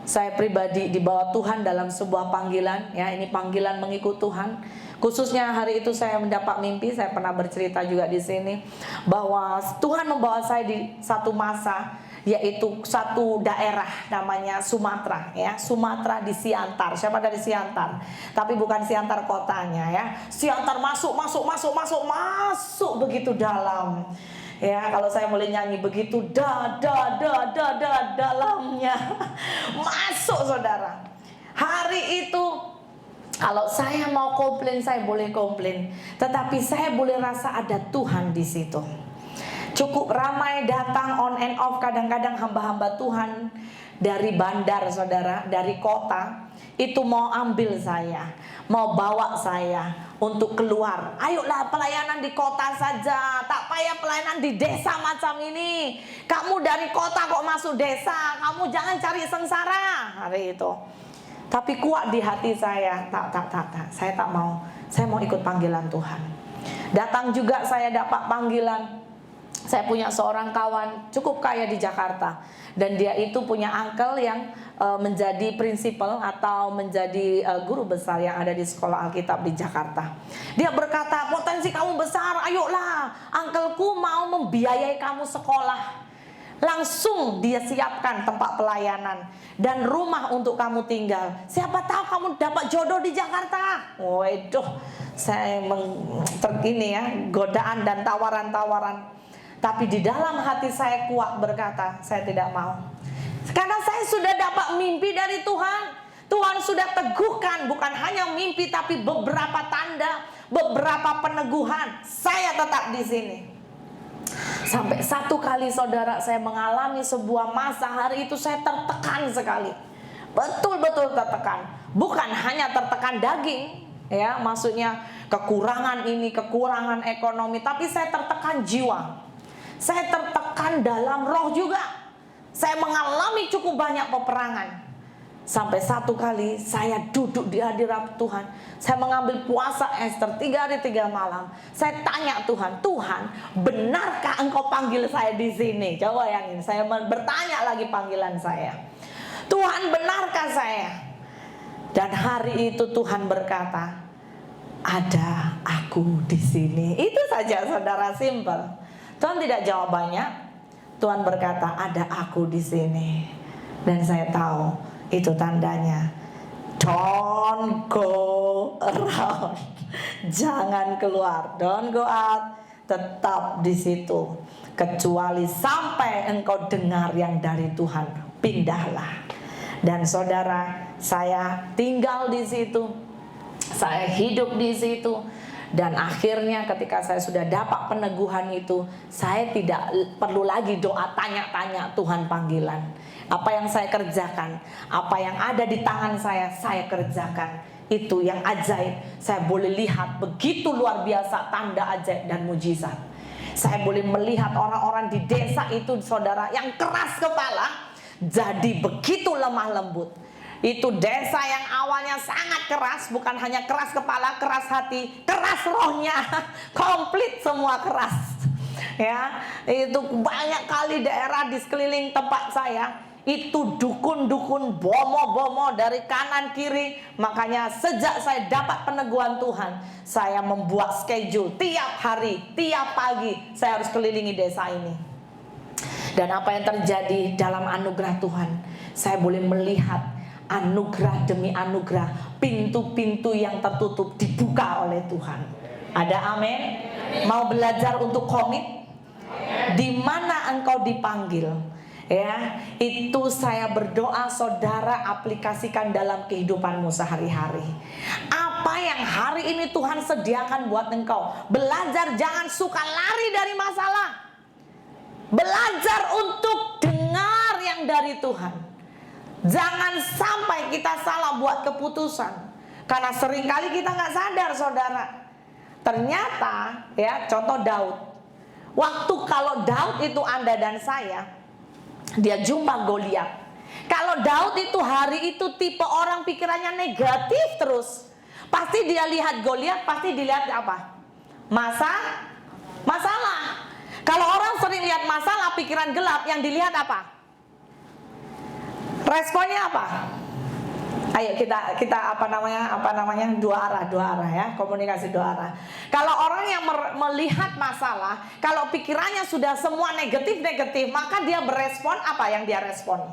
saya pribadi dibawa Tuhan dalam sebuah panggilan, ya, ini panggilan mengikut Tuhan. Khususnya hari itu saya mendapat mimpi, saya pernah bercerita juga di sini, bahwa Tuhan membawa saya di satu masa, yaitu satu daerah namanya Sumatera, ya, Sumatera di Siantar. Siapa dari Siantar? Tapi bukan Siantar kotanya, ya. Siantar masuk begitu dalam. Ya, kalau saya boleh nyanyi begitu dalamnya masuk, saudara. Hari itu kalau saya mau komplain, saya boleh komplain, tetapi saya boleh rasa ada Tuhan di situ. Cukup ramai datang on and off, kadang-kadang hamba-hamba Tuhan dari bandar, saudara, dari kota, itu mau ambil saya, mau bawa saya untuk keluar. Ayolah pelayanan di kota saja, tak payah pelayanan di desa macam ini. Kamu dari kota kok masuk desa, kamu jangan cari sengsara. Hari itu. Tapi kuat di hati saya, tak, saya tak mau. Saya mau ikut panggilan Tuhan. Datang juga saya dapat panggilan. Saya punya seorang kawan cukup kaya di Jakarta, dan dia itu punya uncle yang menjadi prinsipal atau menjadi guru besar yang ada di sekolah Alkitab di Jakarta. Dia berkata, potensi kamu besar, ayolah, uncleku mau membiayai kamu sekolah. Langsung dia siapkan tempat pelayanan dan rumah untuk kamu tinggal. Siapa tahu kamu dapat jodoh di Jakarta. Waduh, saya godaan dan tawaran-tawaran. Tapi di dalam hati saya kuat berkata, saya tidak mau. Karena saya sudah dapat mimpi dari Tuhan. Tuhan sudah teguhkan, bukan hanya mimpi tapi beberapa tanda, beberapa peneguhan. Saya tetap di sini. Sampai satu kali saudara saya mengalami sebuah masa, hari itu saya tertekan sekali. Betul-betul tertekan. Bukan hanya tertekan daging, ya, maksudnya kekurangan ini, kekurangan ekonomi, tapi saya tertekan jiwa. Saya tertekan dalam roh juga. Saya mengalami cukup banyak peperangan. Sampai satu kali saya duduk di hadirat Tuhan. Saya mengambil puasa Ester 3 hari 3 malam. Saya tanya Tuhan, Tuhan, benarkah Engkau panggil saya di sini? Coba bayangin, saya bertanya lagi panggilan saya. Tuhan, benarkah saya? Dan hari itu Tuhan berkata, ada aku di sini. Itu saja saudara, simple. Tuhan tidak jawab banyak. Tuhan berkata, ada aku di sini. Dan saya tahu itu tandanya, don't go around, jangan keluar, don't go out, tetap di situ, kecuali sampai engkau dengar yang dari Tuhan, pindahlah. Dan saudara, saya tinggal di situ, saya hidup di situ. Dan akhirnya ketika saya sudah dapat peneguhan itu, saya tidak perlu lagi doa tanya-tanya Tuhan panggilan. Apa yang saya kerjakan, apa yang ada di tangan saya kerjakan. Itu yang ajaib. Saya boleh lihat begitu luar biasa tanda ajaib dan mujizat. Saya boleh melihat orang-orang di desa itu, saudara, yang keras kepala jadi begitu lemah lembut. Itu desa yang awalnya sangat keras, bukan hanya keras kepala, keras hati, keras rohnya, komplit semua keras. Ya, itu banyak kali daerah di sekeliling tempat saya itu dukun-dukun, bomo-bomo dari kanan kiri. Makanya sejak saya dapat peneguhan Tuhan, saya membuat schedule tiap hari, tiap pagi saya harus kelilingi desa ini. Dan apa yang terjadi dalam anugerah Tuhan, saya boleh melihat anugerah demi anugerah, pintu-pintu yang tertutup dibuka oleh Tuhan. Ada amin? Mau belajar untuk komit? Di mana engkau dipanggil? Ya, itu saya berdoa saudara aplikasikan dalam kehidupanmu sehari-hari. Apa yang hari ini Tuhan sediakan buat engkau? Belajar jangan suka lari dari masalah. Belajar untuk dengar yang dari Tuhan. Jangan sampai kita salah buat keputusan. Karena seringkali kita nggak sadar saudara. Ternyata ya, contoh Daud. Waktu kalau Daud itu Anda dan saya, dia jumpa Goliat. Kalau Daud itu hari itu tipe orang pikirannya negatif terus. Pasti dia lihat Goliat, pasti dilihat apa? Masalah. Kalau orang sering lihat masalah, pikiran gelap, yang dilihat apa? Responnya apa? Ayo kita apa namanya dua arah ya, komunikasi dua arah. Kalau orang yang melihat masalah, kalau pikirannya sudah semua negatif, maka dia berespon apa yang dia respon?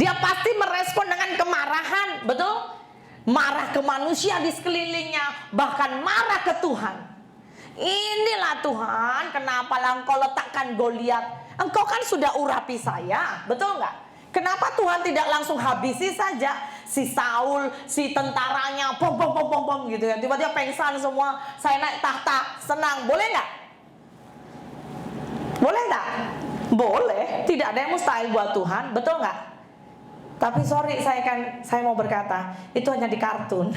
Dia pasti merespon dengan kemarahan, betul? Marah ke manusia di sekelilingnya, bahkan marah ke Tuhan. Inilah Tuhan, kenapa Engkau letakkan Goliat? Engkau kan sudah urapi saya, betul nggak? Kenapa Tuhan tidak langsung habisi saja si Saul, si tentaranya, pom gitu ya, tiba-tiba pengsan semua, saya naik tahta, senang, boleh nggak? Boleh nggak? Boleh, tidak ada yang mustahil buat Tuhan, betul nggak? Tapi sorry, saya mau berkata, itu hanya di kartun.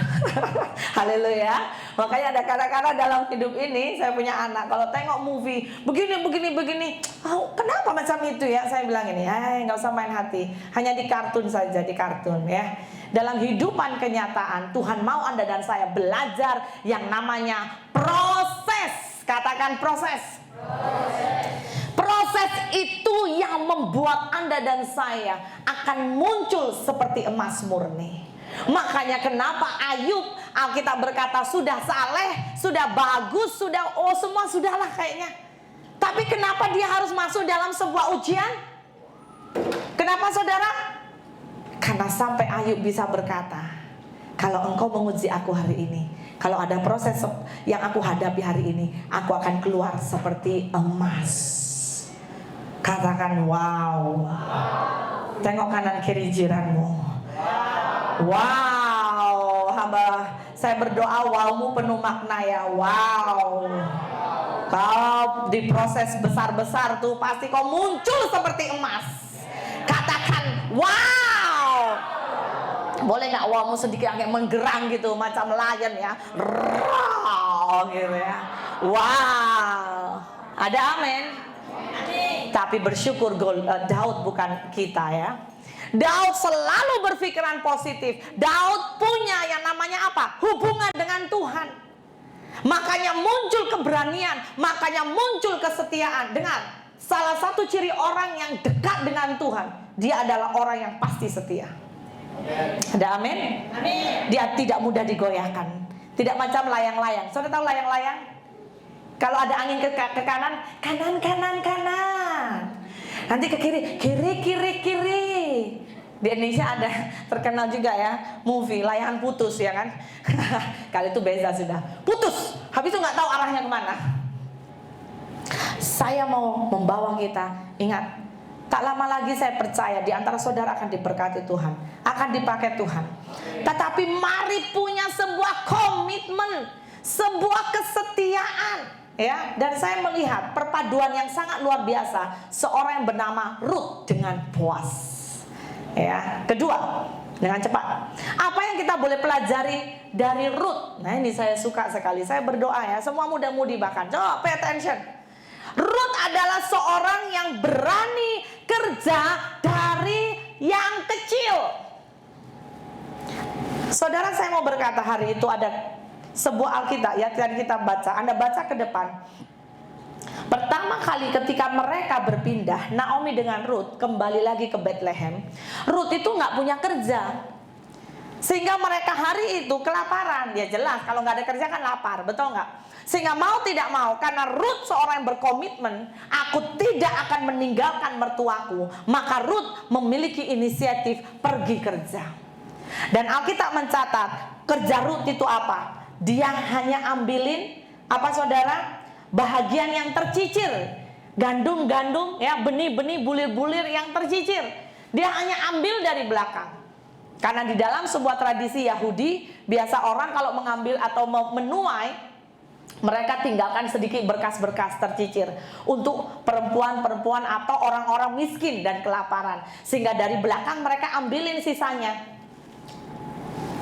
Haleluya. Makanya ada kadang-kadang dalam hidup ini, saya punya anak, kalau tengok movie begini, oh, kenapa macam itu ya? Saya bilang ini, nggak usah main hati, hanya di kartun saja, di kartun ya. Dalam kehidupan kenyataan, Tuhan mau Anda dan saya belajar yang namanya proses. Katakan proses. Proses itu yang membuat Anda dan saya akan muncul seperti emas murni. Makanya kenapa Ayub, Alkitab berkata sudah saleh, sudah bagus, sudah semua sudahlah kayaknya. Tapi kenapa dia harus masuk dalam sebuah ujian? Kenapa saudara? Karena sampai Ayub bisa berkata, kalau engkau menguji aku hari ini, kalau ada proses yang aku hadapi hari ini, aku akan keluar seperti emas. Katakan wow. Tengok kanan kiri jiranmu. Wow. Hamba saya berdoa wowmu penuh makna ya. Wow. Kau diproses besar-besar tuh pasti kau muncul seperti emas. Katakan wow. Boleh nggak wawmu sedikit agak menggerang gitu macam lion ya, gitu ya. Wow. Ada amin. Tapi bersyukur Daud bukan kita ya. Daud selalu berpikiran positif. Daud punya yang namanya apa? Hubungan dengan Tuhan. Makanya muncul keberanian, makanya muncul kesetiaan. Dengar, salah satu ciri orang yang dekat dengan Tuhan, dia adalah orang yang pasti setia. Ada amin? Amin. Dia tidak mudah digoyahkan. Tidak macam layang-layang. Saudara tahu layang-layang? Kalau ada angin ke kanan, kanan. Nanti ke kiri. Di Indonesia ada terkenal juga ya movie layangan putus ya kan. Kali itu beza sudah putus, habis itu nggak tahu arahnya kemana. Saya mau membawa kita, ingat, tak lama lagi saya percaya di antara saudara akan diberkati Tuhan, akan dipakai Tuhan. Tetapi mari punya sebuah komitmen, sebuah kesetiaan ya. Dan saya melihat perpaduan yang sangat luar biasa seorang yang bernama Ruth dengan Boaz. Ya, kedua, dengan cepat. Apa yang kita boleh pelajari dari Ruth? Nah, ini saya suka sekali. Saya berdoa ya, semua muda-mudi bahkan. Coba pay attention. Ruth adalah seorang yang berani kerja dari yang kecil. Saudara, saya mau berkata hari itu ada sebuah Alkitab ya, kita baca. Anda baca ke depan. Pertama kali ketika mereka berpindah, Naomi dengan Ruth kembali lagi ke Bethlehem. Ruth itu nggak punya kerja, sehingga mereka hari itu kelaparan. Ya jelas, kalau nggak ada kerja kan lapar, betul nggak? Sehingga mau tidak mau, karena Ruth seorang yang berkomitmen, aku tidak akan meninggalkan mertuaku, maka Ruth memiliki inisiatif pergi kerja. Dan Alkitab mencatat kerja Ruth itu apa? Dia hanya ambilin apa saudara? Bahagian yang tercicir, gandum-gandum ya, benih-benih, bulir-bulir yang tercicir. Dia hanya ambil dari belakang. Karena di dalam sebuah tradisi Yahudi, biasa orang kalau mengambil atau menuai, mereka tinggalkan sedikit berkas-berkas tercicir untuk perempuan-perempuan atau orang-orang miskin dan kelaparan. Sehingga dari belakang mereka ambilin sisanya.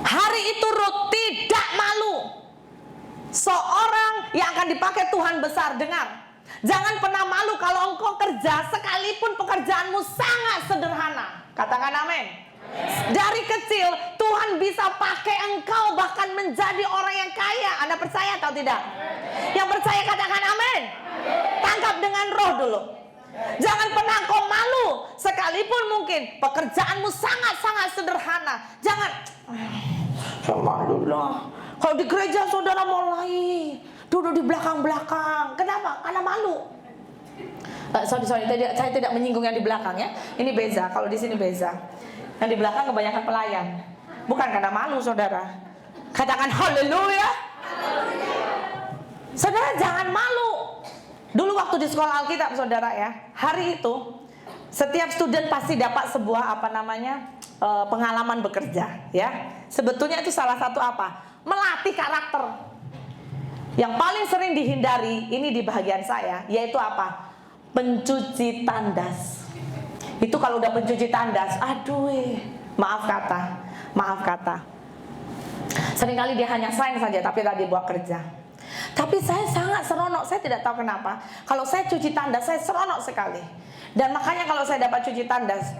Hari itu Ruth tidak malu. Seorang yang akan dipakai Tuhan besar, dengar, jangan pernah malu kalau engkau kerja sekalipun pekerjaanmu sangat sederhana. Katakan amin. Dari kecil Tuhan bisa pakai engkau bahkan menjadi orang yang kaya. Anda percaya atau tidak? Yang percaya katakan amin. Tangkap dengan roh dulu. Jangan pernah engkau malu sekalipun mungkin pekerjaanmu sangat-sangat sederhana. Jangan malu lah. Kalau di gereja saudara mulai duduk di belakang-belakang. Kenapa? Karena malu. Sorry, saya tidak menyinggung yang di belakang ya. Ini beza, kalau di sini beza. Yang di belakang kebanyakan pelayan. Bukan karena malu saudara. Katakan haleluya. Saudara jangan malu. Dulu waktu di sekolah Alkitab saudara ya, hari itu setiap student pasti dapat sebuah pengalaman bekerja ya. Sebetulnya itu salah satu apa? Melatih karakter. Yang paling sering dihindari ini di bagian saya, yaitu apa? Pencuci tandas. Itu kalau udah pencuci tandas, maaf kata. Seringkali dia hanya sign saja, tapi tak dibawa kerja. Tapi saya sangat seronok, saya tidak tahu kenapa. Kalau saya cuci tandas, saya seronok sekali. Dan makanya kalau saya dapat cuci tandas,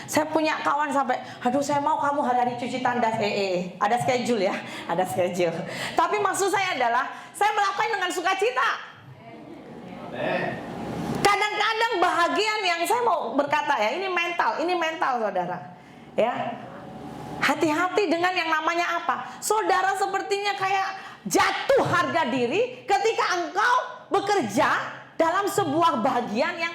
saya punya kawan sampai, saya mau kamu hari-hari cuci tandas. Ada schedule ya, ada schedule. Tapi maksud saya adalah, saya melakukan dengan sukacita. Kadang-kadang bahagian yang saya mau berkata ya, ini mental saudara. Ya, hati-hati dengan yang namanya apa? Saudara sepertinya kayak jatuh harga diri ketika engkau bekerja dalam sebuah bagian yang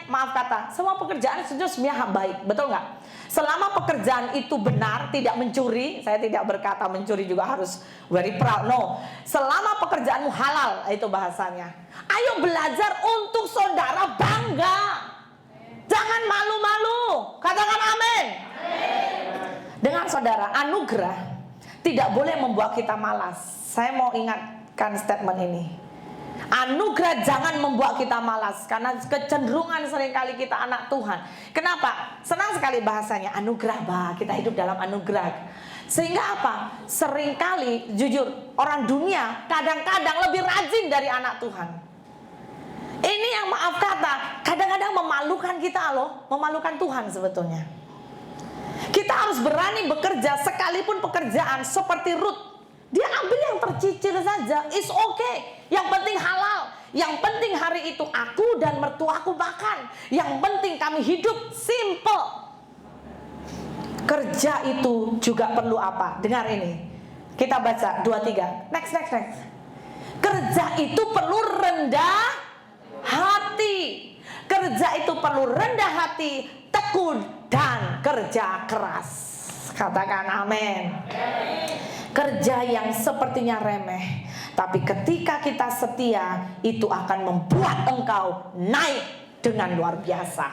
semua pekerjaan sebenarnya baik, betul nggak? Selama pekerjaan itu benar, tidak mencuri, saya tidak berkata mencuri juga harus very proud, no. Selama pekerjaanmu halal, itu bahasanya. Ayo belajar untuk saudara bangga. Jangan malu-malu. Katakan amin. Dengan saudara, anugerah tidak boleh membuat kita malas. Saya mau ingatkan statement ini. Anugerah jangan membuat kita malas, karena kecenderungan seringkali kita anak Tuhan. Kenapa? Senang sekali bahasanya anugerah, bah, kita hidup dalam anugerah. Sehingga apa? Seringkali jujur orang dunia kadang-kadang lebih rajin dari anak Tuhan. Ini yang maaf kata kadang-kadang memalukan kita loh, memalukan Tuhan sebetulnya. Kita harus berani bekerja sekalipun pekerjaan seperti Ruth. Dia ambil yang tercicil saja, it's okay. Yang penting halal. Yang penting hari itu aku dan mertuaku makan. Yang penting kami hidup simple. Kerja itu juga perlu apa? Dengar ini. Kita baca 2-3. Next. Kerja itu perlu rendah hati. Kerja itu perlu rendah hati, tekun dan kerja keras. Katakan amin. Kerja yang sepertinya remeh, tapi ketika kita setia, itu akan membuat engkau naik dengan luar biasa.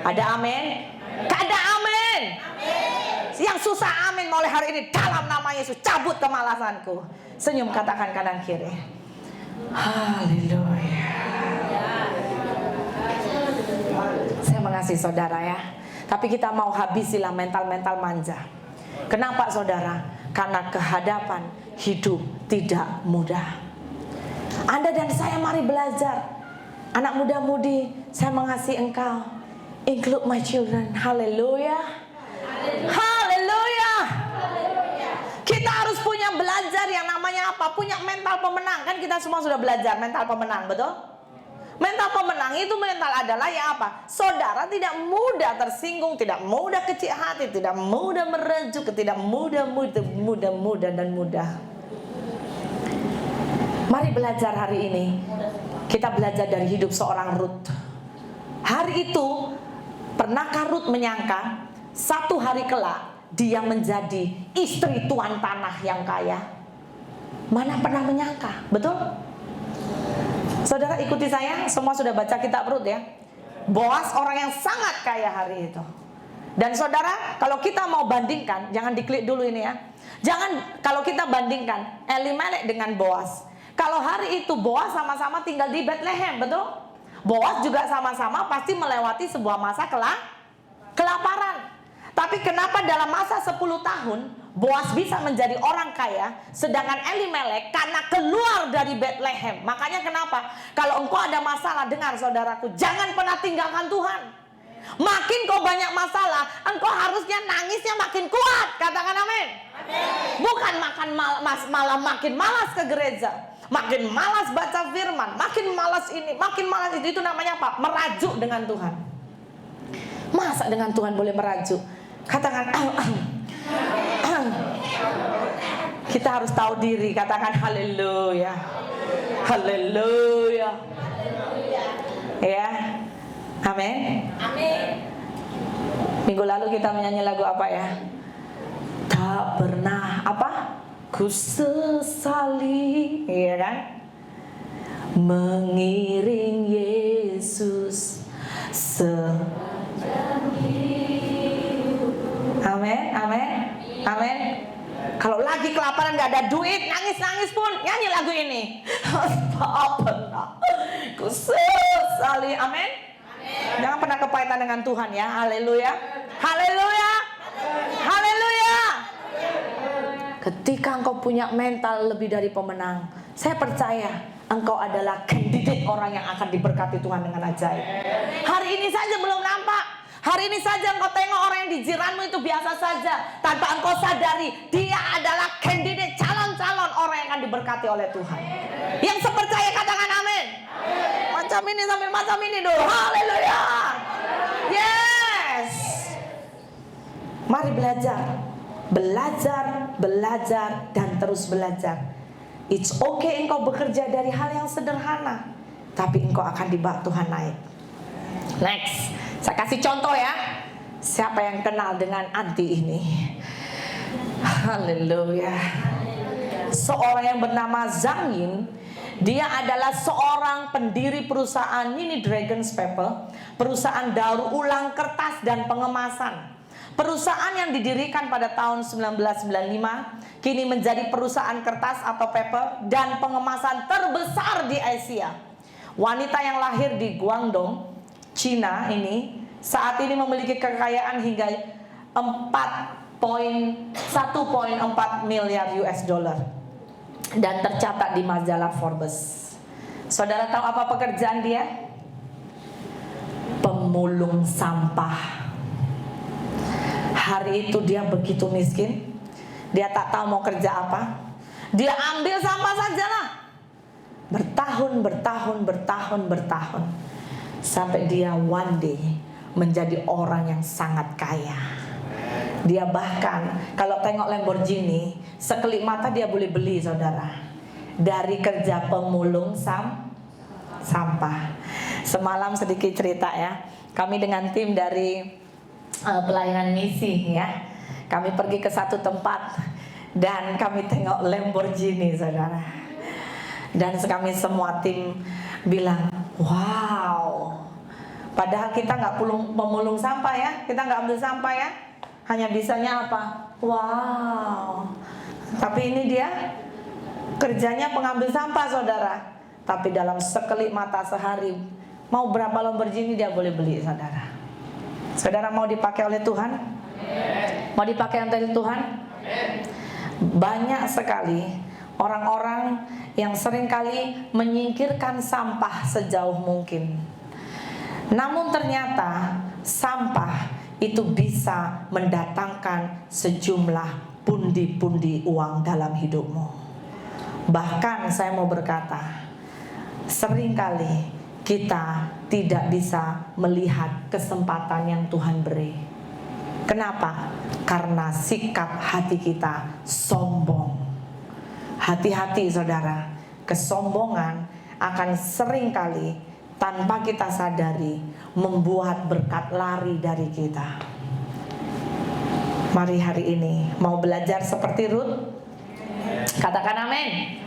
Ada amin? Ada amin? Yang susah amin mulai hari ini dalam nama Yesus, cabut kemalasanku. Senyum, katakan kanan kiri. Haleluya. Saya mengasihi saudara ya, tapi kita mau habisilah mental-mental manja. Kenapa saudara? Karena kehadapan hidup tidak mudah. Anda dan saya mari belajar. Anak muda-mudi, saya mengasihi engkau. Include my children. Haleluya. Haleluya. Kita harus punya belajar yang namanya apa? Punya mental pemenang. Kan kita semua sudah belajar mental pemenang, betul? Mental pemenang itu mental adalah ya apa? Saudara tidak mudah tersinggung, tidak mudah kecil hati, tidak mudah merejuk, tidak mudah. Mari belajar hari ini. Kita belajar dari hidup seorang Ruth. Hari itu, pernahkah Ruth menyangka satu hari kelak dia menjadi istri tuan tanah yang kaya? Mana pernah menyangka, betul? Saudara ikuti saya, semua sudah baca kitab Rut ya. Boas orang yang sangat kaya hari itu. Dan saudara, kalau kita mau bandingkan, jangan diklik dulu ini ya. Jangan, kalau kita bandingkan Elimelek dengan Boas. Kalau hari itu Boas sama-sama tinggal di Bethlehem, betul? Boas juga sama-sama pasti melewati sebuah masa kelaparan. Tapi kenapa dalam masa 10 tahun Boas bisa menjadi orang kaya, sedangkan Elimelek karena keluar dari Bethlehem. Makanya kenapa? Kalau engkau ada masalah, dengar saudaraku, jangan pernah tinggalkan Tuhan. Makin kau banyak masalah, engkau harusnya nangisnya makin kuat. Katakan amin. Bukan malah makin malas ke gereja, makin malas baca firman, makin malas ini, makin malas itu. Itu namanya apa? Merajuk dengan Tuhan. Masa dengan Tuhan boleh merajuk? Katakan kita harus tahu diri. Katakan haleluya. Haleluya. Ya. Amin. Amin. Minggu lalu kita menyanyi lagu apa ya? Tak pernah apa? Ku sesali, iya kan? Mengiring Yesus amin, amin, amin. Kalau lagi kelaparan gak ada duit, nangis-nangis pun nyanyi lagu ini. Tak pernah ku sesali, amin. Jangan pernah kepahitan dengan Tuhan ya. Haleluya. Haleluya. Haleluya. Ketika engkau punya mental lebih dari pemenang, saya percaya engkau adalah kandidat orang yang akan diberkati Tuhan dengan ajaib. Hari ini saja belum nampak. Hari ini saja engkau tengok orang yang di jiranmu itu biasa saja, tanpa engkau sadari dia adalah kandidat calon-calon orang yang akan diberkati oleh Tuhan. Yang sepercaya katakan amin. Macam ini sambil macam ini dulu. Haleluya. Yes. Mari belajar. Belajar dan terus belajar. It's okay engkau bekerja dari hal yang sederhana, tapi engkau akan dibawa Tuhan naik. Next. Saya kasih contoh ya. Siapa yang kenal dengan anti ini? Haleluya. Seorang yang bernama Zhang Yin. Dia adalah seorang pendiri perusahaan Mini Dragon's Paper, perusahaan daur ulang kertas dan pengemasan. Perusahaan yang didirikan pada tahun 1995 kini menjadi perusahaan kertas atau paper dan pengemasan terbesar di Asia. Wanita yang lahir di Guangdong, Cina ini saat ini memiliki kekayaan hingga 1,4 miliar US dollar dan tercatat di majalah Forbes. Saudara tahu apa pekerjaan dia? Pemulung sampah. Hari itu dia begitu miskin, dia tak tahu mau kerja apa. Dia ambil sampah sajalah. Bertahun sampai dia one day menjadi orang yang sangat kaya. Dia bahkan kalau tengok Lamborghini, sekelip mata dia boleh beli, saudara, dari kerja pemulung sampah. Semalam sedikit cerita ya, kami dengan tim dari pelayanan misi ya, kami pergi ke satu tempat dan kami tengok Lamborghini, saudara. Dan kami semua tim bilang, wow. Padahal kita nggak pemulung sampah ya, kita nggak ambil sampah ya, hanya bisanya apa? Wow. Tapi ini dia kerjanya pengambil sampah, saudara. Tapi dalam sekelip mata sehari, mau berapa Lamborghini dia boleh beli, saudara. Saudara mau dipakai oleh Tuhan? Mau dipakai oleh Tuhan? Banyak sekali orang-orang yang seringkali menyingkirkan sampah sejauh mungkin. Namun ternyata sampah itu bisa mendatangkan sejumlah pundi-pundi uang dalam hidupmu. Bahkan saya mau berkata, seringkali kita tidak bisa melihat kesempatan yang Tuhan beri. Kenapa? Karena sikap hati kita sombong. Hati-hati, saudara, kesombongan akan seringkali tanpa kita sadari membuat berkat lari dari kita. Mari hari ini mau belajar seperti Ruth? Katakan amin.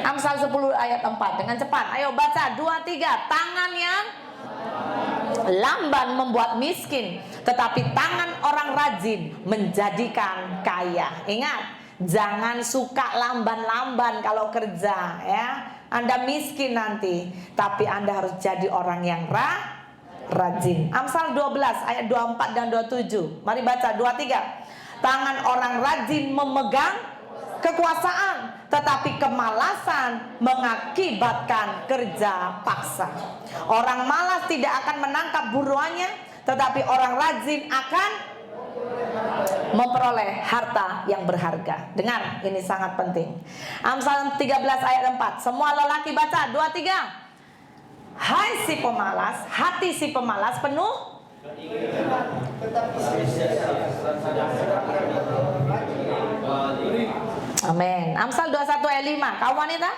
Amsal 10 ayat 4 dengan cepat. Ayo baca 2, 3. Tangan yang lamban membuat miskin, tetapi tangan orang rajin menjadikan kaya. Ingat, jangan suka lamban-lamban kalau kerja ya. Anda miskin nanti, tapi Anda harus jadi orang yang rajin. Amsal 12 ayat 24 dan 27. Mari baca 2, 3. Tangan orang rajin memegang kekuasaan, tetapi kemalasan mengakibatkan kerja paksa. Orang malas tidak akan menangkap buruannya, tetapi orang rajin akan memperoleh harta yang berharga. Dengar, ini sangat penting. Amsal 13 ayat 4. Semua lelaki baca 2, 3. Hai si pemalas, hati si pemalas penuh amin. Amsal 21 ayat 5. Kau wanita?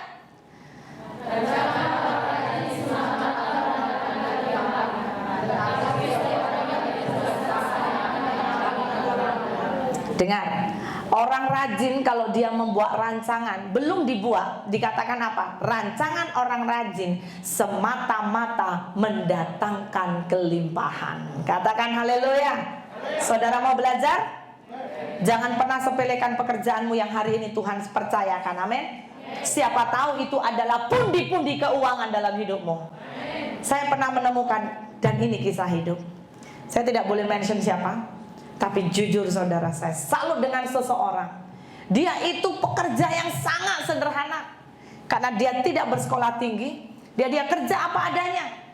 Dengar, orang rajin kalau dia membuat rancangan, belum dibuat, dikatakan apa? Rancangan orang rajin semata-mata mendatangkan kelimpahan. Katakan haleluya. Saudara mau belajar? Jangan pernah sepelekan pekerjaanmu yang hari ini Tuhan percayakan, amin. Siapa tahu itu adalah pundi-pundi keuangan dalam hidupmu. Saya pernah menemukan, dan ini kisah hidup. Saya tidak boleh mention siapa, tapi jujur saudara, saya salut dengan seseorang. Dia itu pekerja yang sangat sederhana, karena dia tidak bersekolah tinggi. Dia kerja apa adanya.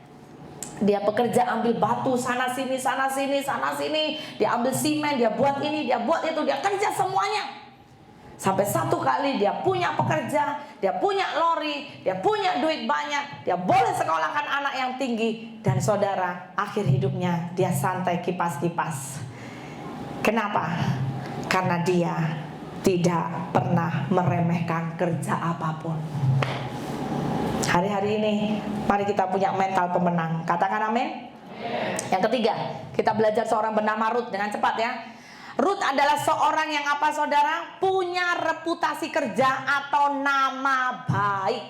Dia pekerja ambil batu sana sini, sana sini, sana sini. Dia ambil simen, dia buat ini, dia buat itu. Dia kerja semuanya. Sampai satu kali dia punya pekerja, dia punya lori, dia punya duit banyak, dia boleh sekolahkan anak yang tinggi. Dan saudara, akhir hidupnya dia santai kipas-kipas. Kenapa? Karena dia tidak pernah meremehkan kerja apapun. Hari-hari ini mari kita punya mental pemenang. Katakan amin. Yang ketiga, kita belajar seorang bernama Ruth dengan cepat ya. Ruth adalah seorang yang apa saudara? Punya reputasi kerja atau nama baik.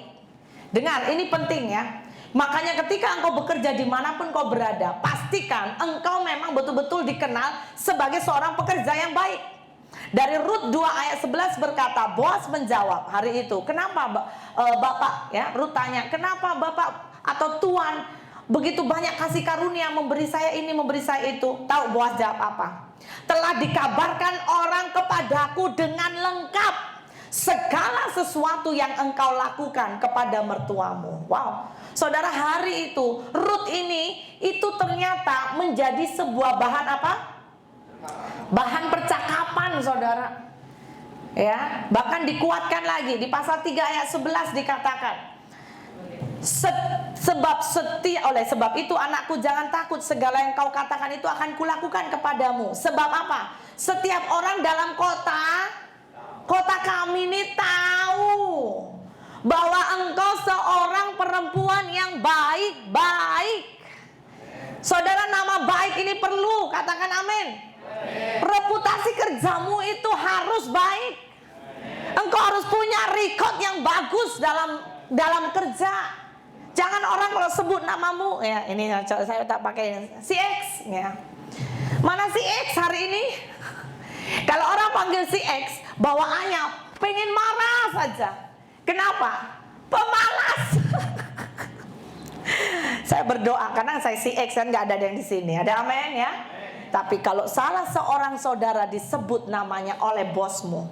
Dengar, ini penting ya. Makanya ketika engkau bekerja dimanapun kau berada, pastikan engkau memang betul-betul dikenal sebagai seorang pekerja yang baik. Dari Rut 2 ayat 11 berkata, Boas menjawab hari itu, kenapa Bapak, ya, Rut tanya, kenapa Bapak atau Tuan begitu banyak kasih karunia, memberi saya ini, memberi saya itu? Tahu Boas jawab apa? Telah dikabarkan orang kepadaku dengan lengkap segala sesuatu yang engkau lakukan kepada mertuamu. Wow. Saudara, hari itu Rut ini itu ternyata menjadi sebuah bahan apa? Bahan percakapan, saudara. Ya, bahkan dikuatkan lagi di pasal 3 ayat 11 dikatakan, sebab itu anakku jangan takut, segala yang kau katakan itu akan kulakukan kepadamu. Sebab apa? Setiap orang dalam kota kami ini tahu bahwa engkau seorang perempuan yang baik-baik. Saudara, nama baik ini perlu, katakan amin. Reputasi kerjamu itu harus baik. Engkau harus punya record yang bagus dalam kerja. Jangan orang kalau sebut namamu, ya ini saya tak pakai si X, ya. Mana si X hari ini? Kalau orang panggil si X, bawaannya pengen marah saja. Kenapa? Pemalas. Saya berdoa karena saya si X kan nggak ada yang di sini. Ada amin ya? Tapi kalau salah seorang saudara disebut namanya oleh bosmu,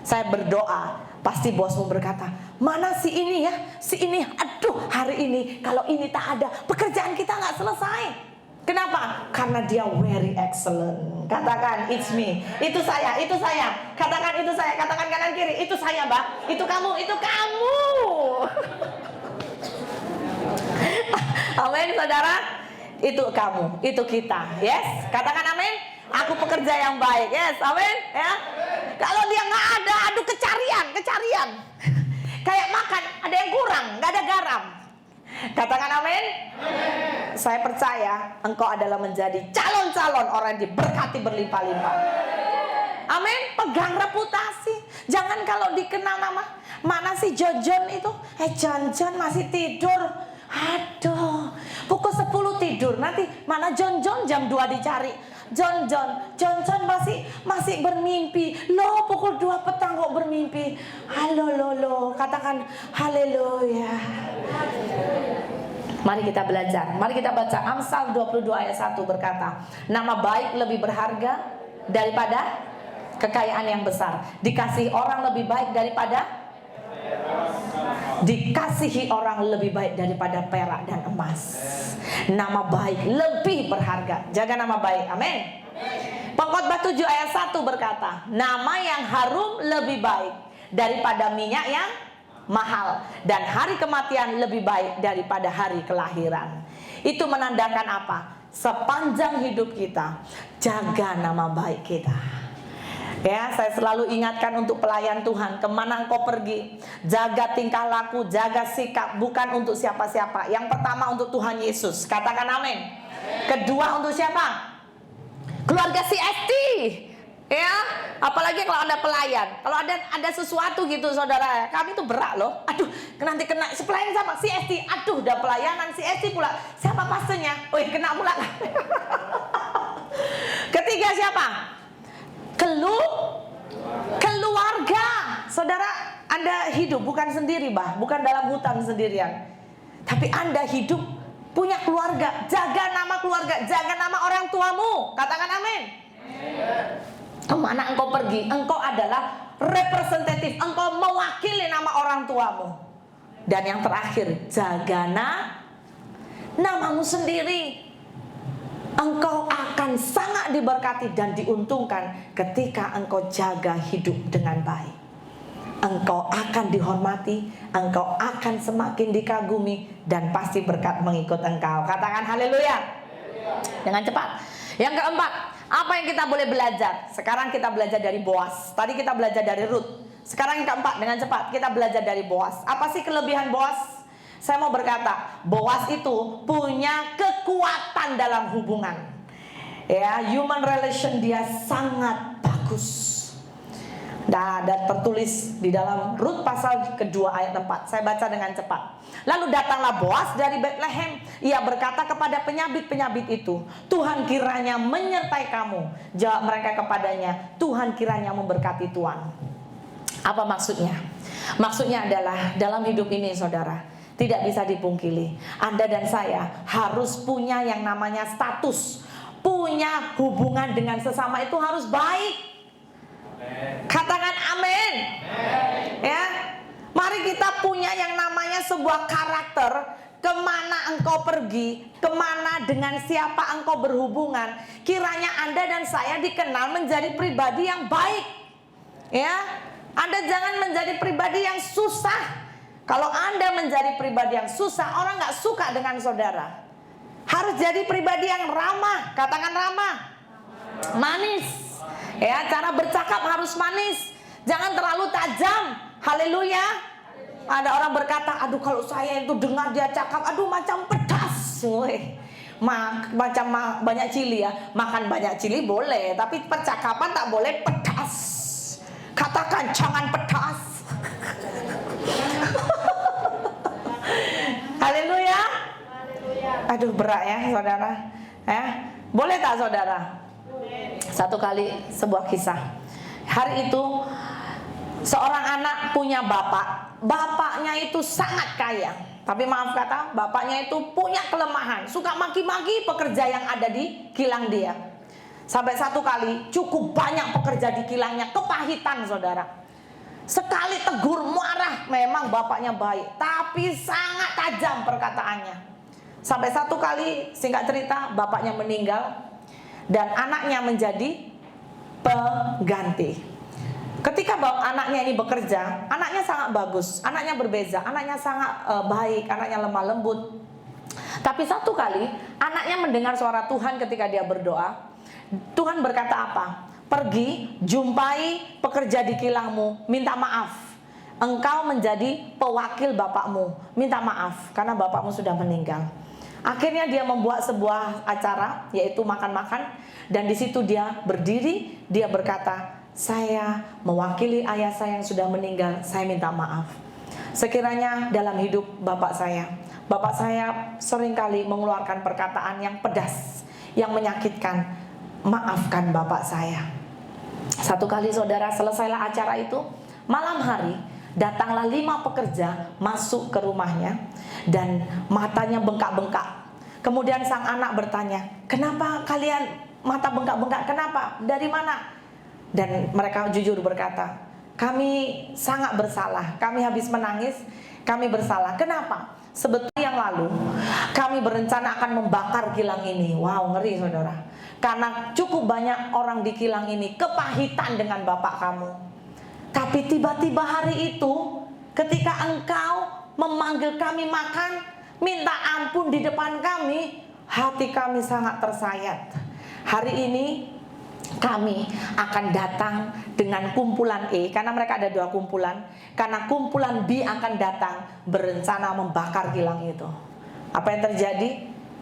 saya berdoa pasti bosmu berkata, mana si ini ya? Si ini, aduh hari ini kalau ini tak ada, pekerjaan kita nggak selesai. Kenapa? Karena dia very excellent. Katakan it's me. Itu saya, itu saya. Katakan itu saya, katakan kanan kiri. Itu saya, Mbak. Itu kamu, itu kamu. Amin, saudara. Itu kamu, itu kita. Yes, katakan amin. Aku pekerja yang baik. Yes, amin. Ya. Kalau dia nggak ada, aduh kecarian. Kayak makan, ada yang kurang, nggak ada garam. Katakan amin. Saya percaya engkau adalah menjadi calon-calon orang yang diberkati berlimpah-limpah. Amin. Pegang reputasi. Jangan kalau dikenal nama, mana si John itu? John masih tidur. Aduh, pukul 10 tidur. Nanti mana John jam 2 dicari. John masih bermimpi. Loh, pukul 2 petang kok bermimpi. Halo. Katakan haleluya. Mari kita belajar. Mari kita baca Amsal 22 ayat 1 berkata, nama baik lebih berharga daripada kekayaan yang besar. Dikasihi orang lebih baik daripada perak dan emas. Nama baik lebih berharga. Jaga nama baik. Amin. Pengkhotbah 7 ayat 1 berkata, nama yang harum lebih baik daripada minyak yang mahal, dan hari kematian lebih baik daripada hari kelahiran. Itu menandakan apa? Sepanjang hidup kita, jaga nama baik kita. Ya, saya selalu ingatkan untuk pelayan Tuhan, kemana engkau pergi, jaga tingkah laku, jaga sikap, bukan untuk siapa-siapa. Yang pertama untuk Tuhan Yesus, katakan amin. Kedua untuk siapa? Keluarga CST. Ya, apalagi kalau ada pelayan, kalau ada sesuatu gitu, saudara, kami tuh berat loh. Aduh, nanti kena pelayan sama CST. Aduh, udah pelayanan CST pula. Siapa pastinya? Oh, kena pula. Ketiga siapa? Keluarga. Saudara, Anda hidup bukan sendiri, bukan dalam hutan sendirian. Tapi Anda hidup punya keluarga. Jaga nama keluarga, jaga nama orang tuamu. Katakan amin. Kemana engkau pergi, engkau adalah representatif, engkau mewakili nama orang tuamu. Dan yang terakhir, jaga namamu sendiri. Engkau akan sangat diberkati dan diuntungkan ketika engkau jaga hidup dengan baik. Engkau akan dihormati, engkau akan semakin dikagumi, dan pasti berkat mengikut engkau. Katakan haleluya. Dengan cepat. Yang keempat, apa yang kita boleh belajar? Sekarang kita belajar dari Boas. Tadi kita belajar dari Rut. Sekarang yang keempat, dengan cepat kita belajar dari Boas. Apa sih kelebihan Boas? Saya mau berkata, Boas itu punya kekuatan dalam hubungan. Ya, human relation dia sangat bagus. Dan tertulis di dalam Rut pasal kedua ayat 4. Saya baca dengan cepat. Lalu datanglah Boas dari Betlehem. Ia berkata kepada penyabit-penyabit itu, Tuhan kiranya menyertai kamu. Jawab mereka kepadanya, Tuhan kiranya memberkati Tuhan. Apa maksudnya? Maksudnya adalah dalam hidup ini saudara, tidak bisa dipungkiri, Anda dan saya harus punya yang namanya status. Punya hubungan dengan sesama itu harus baik. Katakan amin. Ya, mari kita punya yang namanya sebuah karakter. Kemana engkau pergi, kemana dengan siapa engkau berhubungan, kiranya Anda dan saya dikenal menjadi pribadi yang baik. Ya, Anda jangan menjadi pribadi yang susah. Kalau Anda menjadi pribadi yang susah, orang gak suka dengan saudara. Harus jadi pribadi yang ramah. Katakan ramah. Manis. Ya, cara bercakap harus manis. Jangan terlalu tajam. Haleluya. Ada orang berkata, aduh kalau saya itu dengar dia cakap, aduh macam pedas. Macam banyak cili ya. Makan banyak cili boleh, tapi percakapan tak boleh pedas. Katakan jangan pedas. Haleluya. Aduh berat ya saudara. Ya, boleh tak saudara? Satu kali sebuah kisah. Hari itu seorang anak punya bapak. Bapaknya itu sangat kaya. Tapi maaf kata, bapaknya itu punya kelemahan. Suka maki-maki pekerja yang ada di kilang dia. Sampai satu kali cukup banyak pekerja di kilangnya kepahitan saudara. Sekali tegur marah, memang bapaknya baik, tapi sangat tajam perkataannya. Sampai satu kali singkat cerita bapaknya meninggal. Dan anaknya menjadi pengganti. Ketika anaknya ini bekerja, anaknya sangat bagus, anaknya berbeza, anaknya sangat baik, anaknya lemah lembut. Tapi satu kali anaknya mendengar suara Tuhan ketika dia berdoa. Tuhan berkata apa? Pergi, jumpai pekerja di kilangmu, minta maaf. Engkau menjadi pewakil bapakmu, minta maaf karena bapakmu sudah meninggal. Akhirnya dia membuat sebuah acara, yaitu makan-makan. Dan di situ dia berdiri, dia berkata, saya mewakili ayah saya yang sudah meninggal, saya minta maaf. Sekiranya dalam hidup bapak saya seringkali mengeluarkan perkataan yang pedas, yang menyakitkan. Maafkan bapak saya. Satu kali saudara, selesailah acara itu, malam hari datanglah 5 pekerja masuk ke rumahnya dan matanya bengkak-bengkak. Kemudian sang anak bertanya, kenapa kalian mata bengkak-bengkak? Kenapa? Dari mana? Dan mereka jujur berkata, kami sangat bersalah. Kami habis menangis, kami bersalah. Kenapa? Sebetulnya yang lalu kami berencana akan membakar kilang ini. Wow, ngeri saudara. Karena cukup banyak orang di kilang ini kepahitan dengan bapak kamu. Tapi tiba-tiba hari itu ketika engkau memanggil kami makan, minta ampun di depan kami, hati kami sangat tersayat. Hari ini kami akan datang dengan kumpulan E, karena mereka ada 2 kumpulan. Karena kumpulan B akan datang berencana membakar kilang itu. Apa yang terjadi?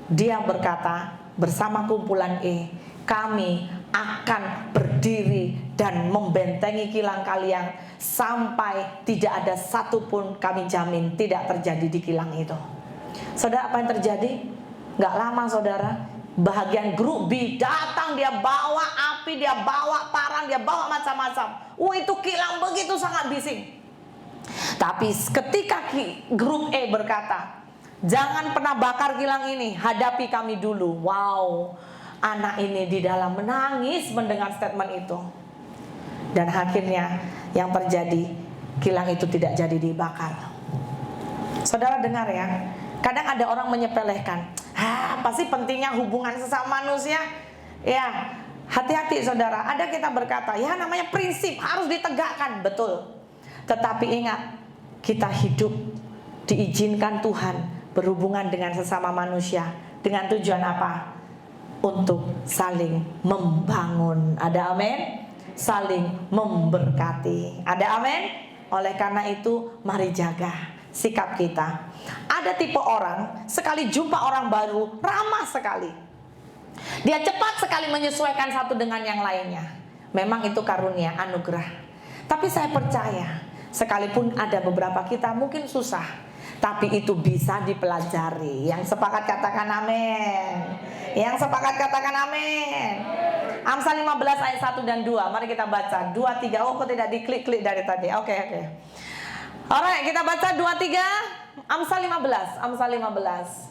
Dia berkata bersama kumpulan E, kami akan berdiri dan membentengi kilang kalian sampai tidak ada satupun, kami jamin tidak terjadi di kilang itu. Saudara, apa yang terjadi? Gak lama saudara, bahagian grup B datang, dia bawa api, dia bawa parang, dia bawa macam-macam. Itu kilang begitu sangat bising. Tapi ketika grup E berkata, jangan pernah bakar kilang ini, hadapi kami dulu. Wow, anak ini di dalam menangis mendengar statement itu. Dan akhirnya yang terjadi, kilang itu tidak jadi dibakar. Saudara dengar ya, kadang ada orang menyepelekan, apa sih pentingnya hubungan sesama manusia? Ya, hati-hati saudara. Ada kita berkata, ya namanya prinsip harus ditegakkan, betul. Tetapi ingat, kita hidup diizinkan Tuhan berhubungan dengan sesama manusia dengan tujuan apa? Untuk saling membangun. Ada amin? Saling memberkati. Ada amin? Oleh karena itu, mari jaga sikap kita. Ada tipe orang, sekali jumpa orang baru, ramah sekali. Dia cepat sekali menyesuaikan satu dengan yang lainnya. Memang itu karunia, anugerah. Tapi saya percaya, sekalipun ada beberapa kita mungkin susah, tapi itu bisa dipelajari. Yang sepakat katakan amin. Yang sepakat katakan amin. Amsal 15 ayat 1 dan 2. Mari kita baca 2, 3. Oh, kok tidak diklik-klik dari tadi. Oke. Alright, kita baca 2, 3. Amsal 15. Amsal 15.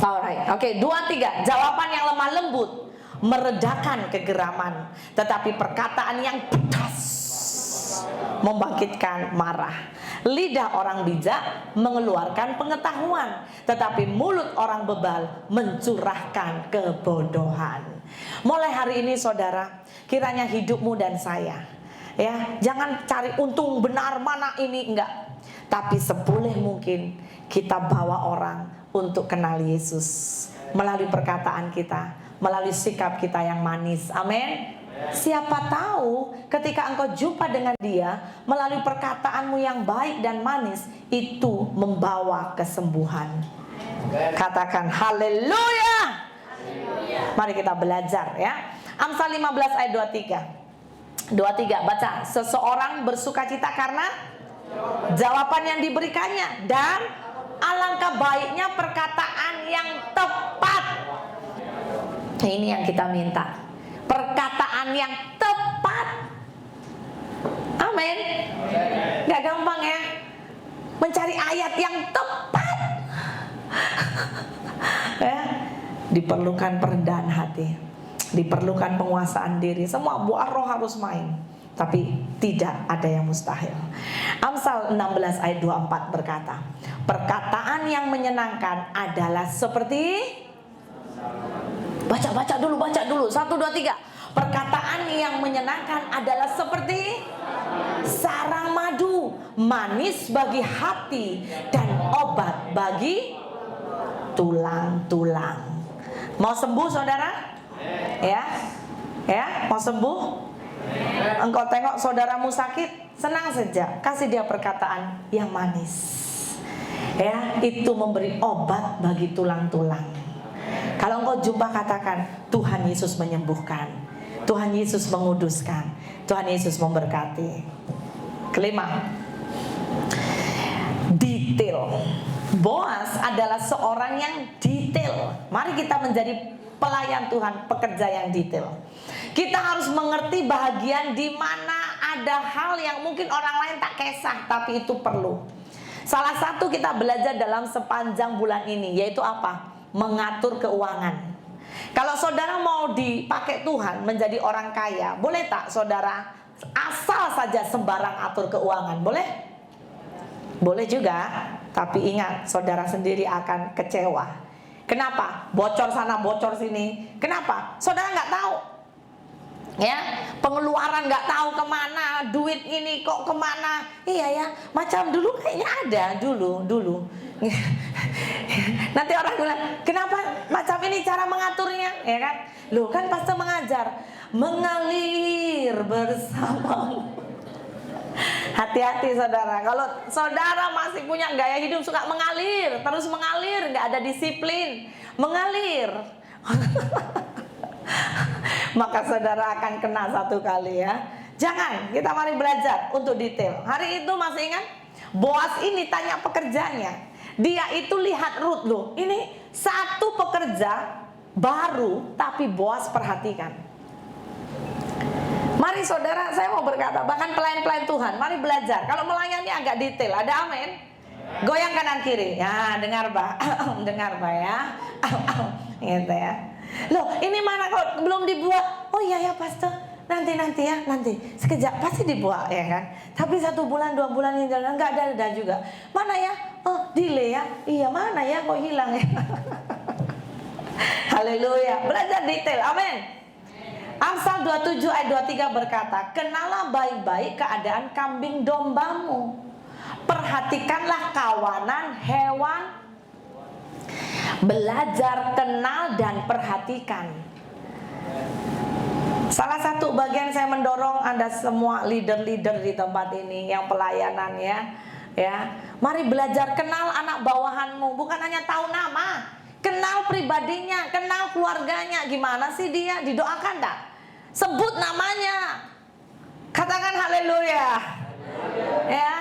Alright, oke, 2, 3. Jawaban yang lemah lembut meredakan kegeraman, tetapi perkataan yang pedas membangkitkan marah. Lidah orang bijak mengeluarkan pengetahuan, tetapi mulut orang bebal mencurahkan kebodohan. Mulai hari ini saudara, kiranya hidupmu dan saya, ya, jangan cari untung benar mana ini, enggak. Tapi seboleh mungkin kita bawa orang untuk kenal Yesus melalui perkataan kita, melalui sikap kita yang manis. Amin. Siapa tahu ketika engkau jumpa dengan dia, melalui perkataanmu yang baik dan manis, itu membawa kesembuhan. Katakan haleluya. Mari kita belajar, ya. Amsal 15 ayat 23. 23 baca. Seseorang bersukacita karena jawaban yang diberikannya, dan alangkah baiknya perkataan yang tepat. Ini yang kita minta, perkataan yang tepat. Amin. Gak gampang ya mencari ayat yang tepat. Ya, diperlukan perendahan hati, diperlukan penguasaan diri. Semua buah roh harus main, tapi tidak ada yang mustahil. Amsal 16 ayat 24 berkata, perkataan yang menyenangkan adalah seperti, baca dulu 1, 2, 3. Perkataan yang menyenangkan adalah seperti sarang madu, manis bagi hati dan obat bagi tulang-tulang. Mau sembuh saudara? Ya, mau sembuh? Engkau tengok saudaramu sakit, senang saja, kasih dia perkataan yang manis. Ya, itu memberi obat bagi tulang-tulang. Kalau engkau jumpa, katakan, Tuhan Yesus menyembuhkan, Tuhan Yesus menguduskan, Tuhan Yesus memberkati. Kelima, detail. Boas adalah seorang yang detail. Mari kita menjadi pelayan Tuhan, pekerja yang detail. Kita harus mengerti bahagian di mana ada hal yang mungkin orang lain tak kisah, tapi itu perlu. Salah satu kita belajar dalam sepanjang bulan ini, yaitu apa? Mengatur keuangan. Kalau saudara mau dipakai Tuhan menjadi orang kaya, boleh tak saudara asal saja sembarang atur keuangan? Boleh? Boleh juga, tapi ingat, saudara sendiri akan kecewa. Kenapa? Bocor sana, bocor sini. Kenapa? Saudara nggak tahu. Ya, pengeluaran nggak tahu kemana, duit ini kok kemana. Iya ya, macam dulu kayaknya ada, dulu. Nanti orang bilang, kenapa macam ini cara mengaturnya? Ya kan? Loh, kan pastor mengajar mengalir bersama. Hati-hati saudara, kalau saudara masih punya gaya hidup suka mengalir, terus mengalir, nggak ada disiplin, mengalir, maka saudara akan kena satu kali ya. Jangan, kita mari belajar untuk detail. Hari itu masih ingat, Boas ini tanya pekerjanya. Dia itu lihat Rut, loh, ini satu pekerja baru, tapi Boas perhatikan. Mari saudara, saya mau berkata, bahkan pelayan-pelayan Tuhan, mari belajar. Kalau melayani agak detail, ada amin? Goyang kanan kiri, ya dengar bah, dengar bah ya, gitu ya. Loh, ini mana kalau belum dibuat? Oh iya ya pastor, nanti ya, nanti sekejap pasti dibuat ya kan. Tapi 1 bulan 2 bulan ini jalan nggak ada juga. Mana ya? Oh delay ya, iya mana ya kok hilang ya. Haleluya, belajar detail, amin. Amsal 27 ayat 23 berkata, kenalah baik-baik keadaan kambing dombamu, perhatikanlah kawanan hewan. Belajar, kenal, dan perhatikan. Salah satu bagian saya mendorong Anda semua leader-leader di tempat ini yang pelayanan ya. Mari belajar kenal anak bawahanmu, bukan hanya tahu nama, kenal pribadinya, kenal keluarganya. Gimana sih dia? Didoakan tak? Sebut namanya. Katakan haleluya. Ya,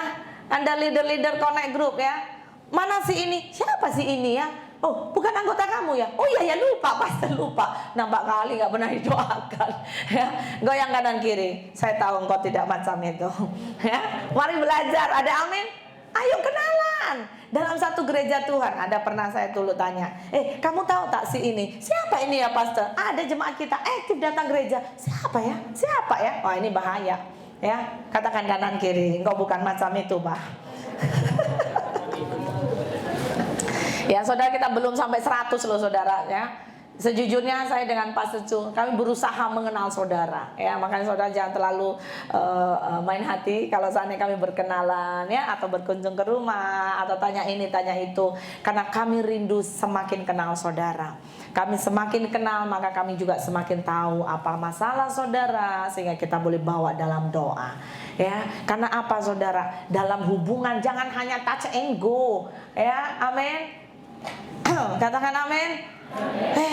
Anda leader-leader connect group ya. Mana si ini? Siapa si ini ya? Oh, bukan anggota kamu ya? Oh iya ya, lupa, pasti lupa. Nampak kali nggak pernah didoakan. Ya, goyang kanan kiri. Saya tahu engkau tidak macam itu. Ya, mari belajar. Ada amin? Ayo kenalan. Dalam satu gereja Tuhan, ada pernah saya dulu tanya, kamu tahu tak si ini? Siapa ini ya pastor? Ada jemaat kita aktif datang gereja. Siapa ya? Siapa ya? Oh ini bahaya. Ya, katakan kanan kiri. Engkau bukan macam itu, bah. Ya, saudara, kita belum sampai 100 loh, saudara ya. Sejujurnya saya dengan Pastor Chung, kami berusaha mengenal saudara ya. Makanya saudara jangan terlalu main hati kalau seandainya kami berkenalan ya, atau berkunjung ke rumah, atau tanya ini tanya itu. Karena kami rindu semakin kenal saudara. Kami semakin kenal, maka kami juga semakin tahu apa masalah saudara, sehingga kita boleh bawa dalam doa ya. Karena apa saudara? Dalam hubungan jangan hanya touch and go ya. Amin. Katakan amin.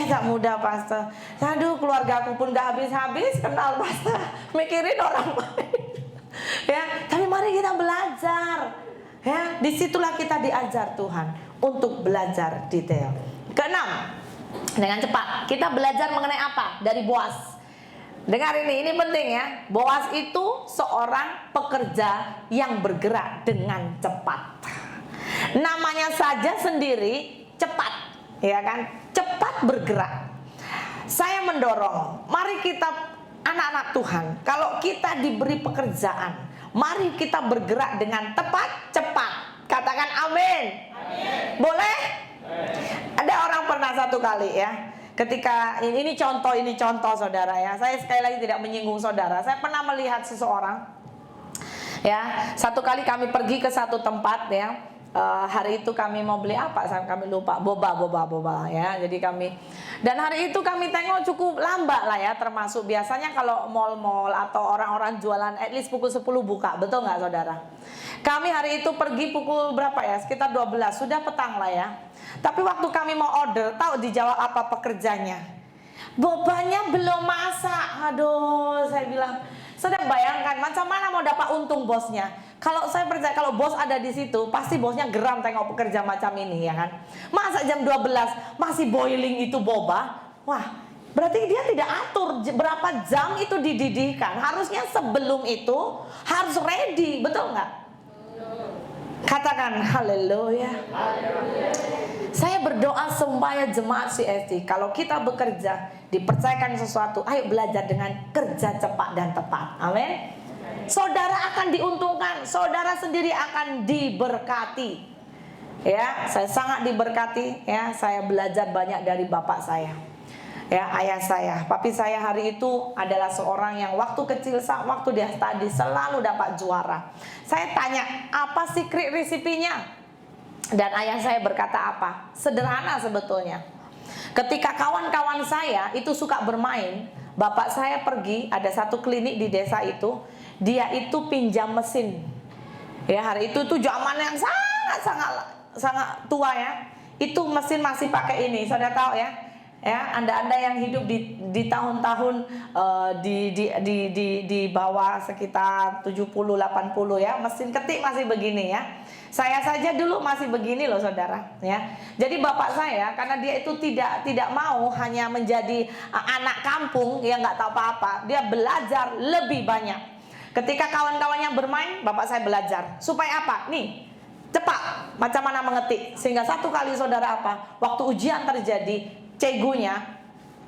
Tak mudah pastor. Aduh, keluarga aku pun gak habis-habis kenal pastor, mikirin orang lain. Ya, tapi mari kita belajar. Ya, disitulah kita diajar Tuhan untuk belajar detail. Keenam, dengan cepat kita belajar mengenai apa? Dari Boaz. Dengar ini penting ya. Boaz itu seorang pekerja yang bergerak dengan cepat. Namanya saja sendiri cepat. Ya kan, cepat bergerak. Saya mendorong, mari kita anak-anak Tuhan, kalau kita diberi pekerjaan, mari kita bergerak dengan tepat, cepat. Katakan amin. Amin. Boleh? Amin. Ada orang pernah satu kali ya, ketika ini contoh saudara ya. Saya sekali lagi tidak menyinggung saudara. Saya pernah melihat seseorang ya, satu kali kami pergi ke satu tempat ya. Hari itu kami mau beli apa? Kami lupa. Boba ya. Jadi dan hari itu kami tengok cukup lambat lah ya. Termasuk biasanya kalau mall-mall atau orang-orang jualan at least pukul 10 buka. Betul nggak saudara? Kami hari itu pergi pukul berapa ya? Sekitar 12. Sudah petang lah ya. Tapi waktu kami mau order, tahu dijawab apa pekerjanya? Bobanya belum masak. Aduh, saya bilang, saudara bayangkan macam mana mau dapat untung bosnya? Kalau saya percaya kalau bos ada di situ, pasti bosnya geram tengok pekerja macam ini ya kan. Masa jam 12 masih boiling itu boba? Wah, berarti dia tidak atur berapa jam itu dididihkan. Harusnya sebelum itu harus ready, betul nggak? Katakan haleluya. Saya berdoa supaya jemaat CST, kalau kita bekerja, dipercayakan sesuatu, ayo belajar dengan kerja cepat dan tepat. Amin. Saudara akan diuntungkan, saudara sendiri akan diberkati. Ya, saya sangat diberkati ya. Saya belajar banyak dari bapak saya. Ya, ayah saya. Papi saya hari itu adalah seorang yang waktu kecil, waktu dia tadi selalu dapat juara. Saya tanya, apa secret resipinya? Dan ayah saya berkata apa? Sederhana sebetulnya. Ketika kawan-kawan saya itu suka bermain, bapak saya pergi, ada satu klinik di desa itu, dia itu pinjam mesin. Ya, hari itu zaman yang sangat tua ya. Itu mesin masih pakai ini, saudara tahu ya? Ya, Anda yang hidup di tahun-tahun di bawah sekitar 70 80 ya, mesin ketik masih begini ya. Saya saja dulu masih begini loh saudara ya. Jadi bapak saya karena dia itu tidak mau hanya menjadi anak kampung yang nggak tahu apa-apa, dia belajar lebih banyak. Ketika kawan-kawannya bermain, bapak saya belajar supaya apa? Nih, cepat macam mana mengetik. Sehingga satu kali saudara apa? Waktu ujian terjadi, cegunya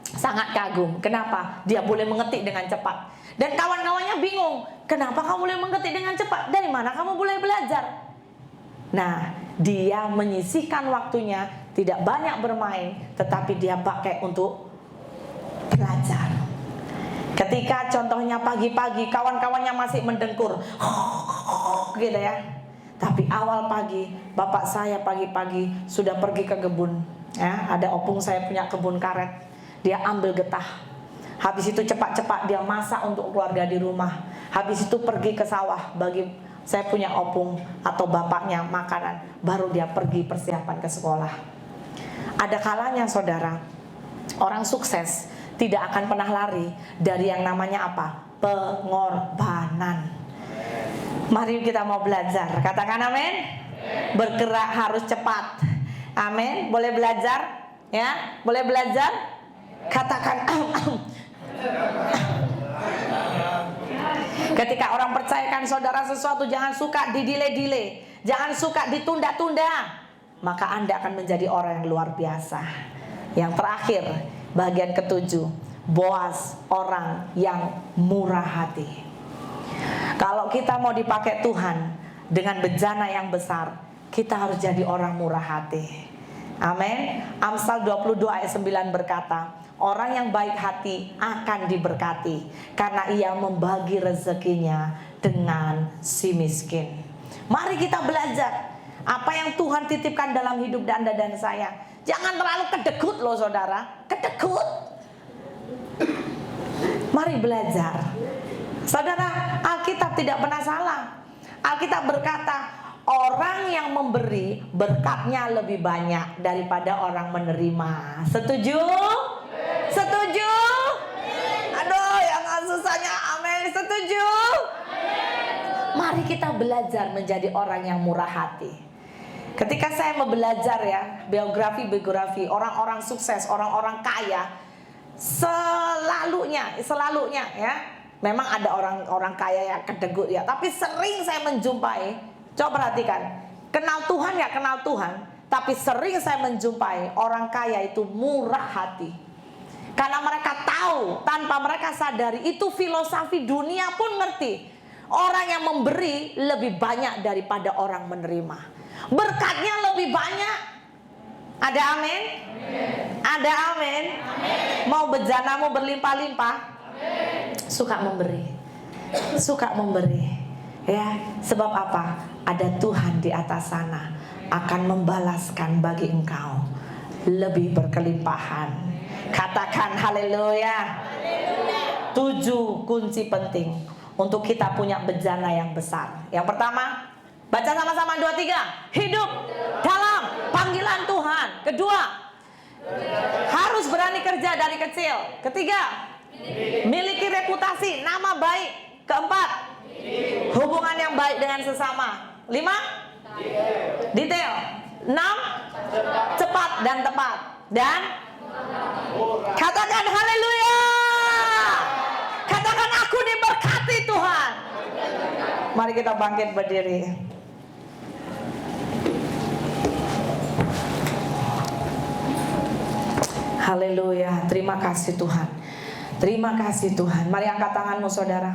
sangat kagum. Kenapa? Dia boleh mengetik dengan cepat. Dan kawan-kawannya bingung. Kenapa kamu boleh mengetik dengan cepat? Dari mana kamu boleh belajar? Nah, dia menyisihkan waktunya, tidak banyak bermain, tetapi dia pakai untuk belajar. Ketika contohnya pagi-pagi, kawan-kawannya masih mendengkur, gitu ya. Tapi awal pagi, bapak saya pagi-pagi sudah pergi ke kebun. Ya, ada opung saya punya kebun karet. Dia ambil getah. Habis itu cepat-cepat dia masak untuk keluarga di rumah. Habis itu pergi ke sawah bagi saya punya opung atau bapaknya makanan. Baru dia pergi persiapan ke sekolah. Ada kalanya saudara, orang sukses tidak akan pernah lari dari yang namanya apa? pengorbanan. Mari kita mau belajar. Katakan amin. Bergerak harus cepat. Amin. Boleh belajar? Ya, boleh belajar? Katakan Ketika orang percayakan saudara sesuatu, jangan suka di-delay-delay, jangan suka ditunda-tunda, maka Anda akan menjadi orang yang luar biasa. Yang terakhir, bagian ketujuh, Boaz, orang yang murah hati. Kalau kita mau dipakai Tuhan dengan bejana yang besar, kita harus jadi orang murah hati. Amin. Amsal 22 ayat 9 berkata, orang yang baik hati akan diberkati karena ia membagi rezekinya dengan si miskin. Mari kita belajar apa yang Tuhan titipkan dalam hidup Anda dan saya. Jangan terlalu kedegut loh saudara, kedegut. Mari belajar. Saudara, Alkitab tidak pernah salah. Alkitab berkata, orang yang memberi berkatnya lebih banyak daripada orang menerima. Setuju? Setuju? Aduh, yang susahnya amin. Setuju? Mari kita belajar menjadi orang yang murah hati. Ketika saya mau belajar ya, biografi orang-orang sukses, orang-orang kaya, selalunya ya, memang ada orang-orang kaya yang kedegut ya, tapi sering saya menjumpai, coba perhatikan, kenal Tuhan ya kenal Tuhan, tapi sering saya menjumpai orang kaya itu murah hati. Karena mereka tahu, tanpa mereka sadari, itu filosofi dunia pun ngerti. Orang yang memberi lebih banyak daripada orang menerima. Berkatnya lebih banyak. Ada amin? Ada amin? Mau bejanamu berlimpah-limpah? Suka memberi. Suka memberi. Ya, sebab apa? Ada Tuhan di atas sana akan membalaskan bagi engkau lebih berkelimpahan. Katakan haleluya. 7 kunci penting untuk kita punya bejana yang besar. Yang pertama, baca sama-sama 2, 3. Hidup dalam panggilan Tuhan. Kedua, harus berani kerja dari kecil. Ketiga, miliki reputasi, nama baik. Keempat, hubungan yang baik dengan sesama. 5, detail. 6, cepat dan tepat. Dan katakan haleluya. Katakan aku diberkati Tuhan. Mari kita bangkit berdiri. Haleluya. Terima kasih Tuhan. Terima kasih Tuhan. Mari angkat tanganmu saudara.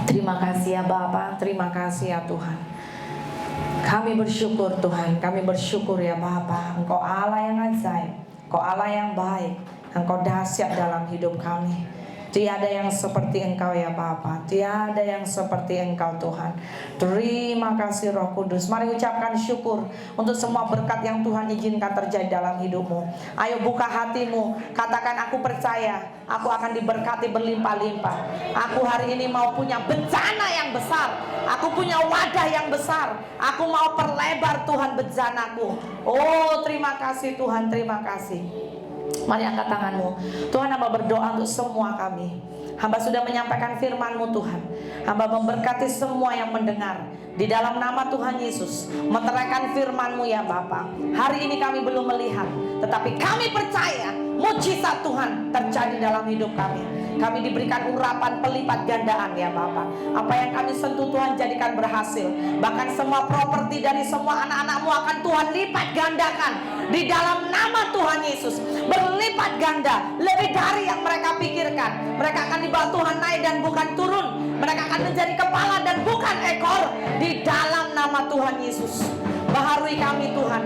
Terima kasih ya Bapa. Terima kasih ya Tuhan. Kami bersyukur Tuhan. Kami bersyukur ya Bapa. Engkau Allah yang ajaib. Engkau Allah yang baik. Engkau dahsyat dalam hidup kami. Tiada yang seperti Engkau ya Bapa. Tiada yang seperti Engkau Tuhan. Terima kasih Roh Kudus. Mari ucapkan syukur untuk semua berkat yang Tuhan izinkan terjadi dalam hidupmu. Ayo buka hatimu. Katakan aku percaya. Aku akan diberkati berlimpah-limpah. Aku hari ini mau punya bencana yang besar. Aku punya wadah yang besar. Aku mau perlebar Tuhan bejanaku. Oh terima kasih Tuhan. Terima kasih. Mari angkat tanganmu. Tuhan, hamba berdoa untuk semua kami. Hamba sudah menyampaikan firman-Mu Tuhan. Hamba memberkati semua yang mendengar. Di dalam nama Tuhan Yesus, meteraikan firman-Mu ya Bapa. Hari ini kami belum melihat, tetapi kami percaya mujizat Tuhan terjadi dalam hidup kami. Kami diberikan urapan pelipat gandaan ya Bapa. Apa yang kami sentuh Tuhan jadikan berhasil. Bahkan semua properti dari semua anak-anak-Mu akan Tuhan lipat gandakan. Di dalam nama Tuhan Yesus, berlipat ganda, lebih dari yang mereka pikirkan. Mereka akan dibawa Tuhan naik dan bukan turun. Mereka akan menjadi kepala dan bukan ekor. Di dalam nama Tuhan Yesus, baharui kami Tuhan.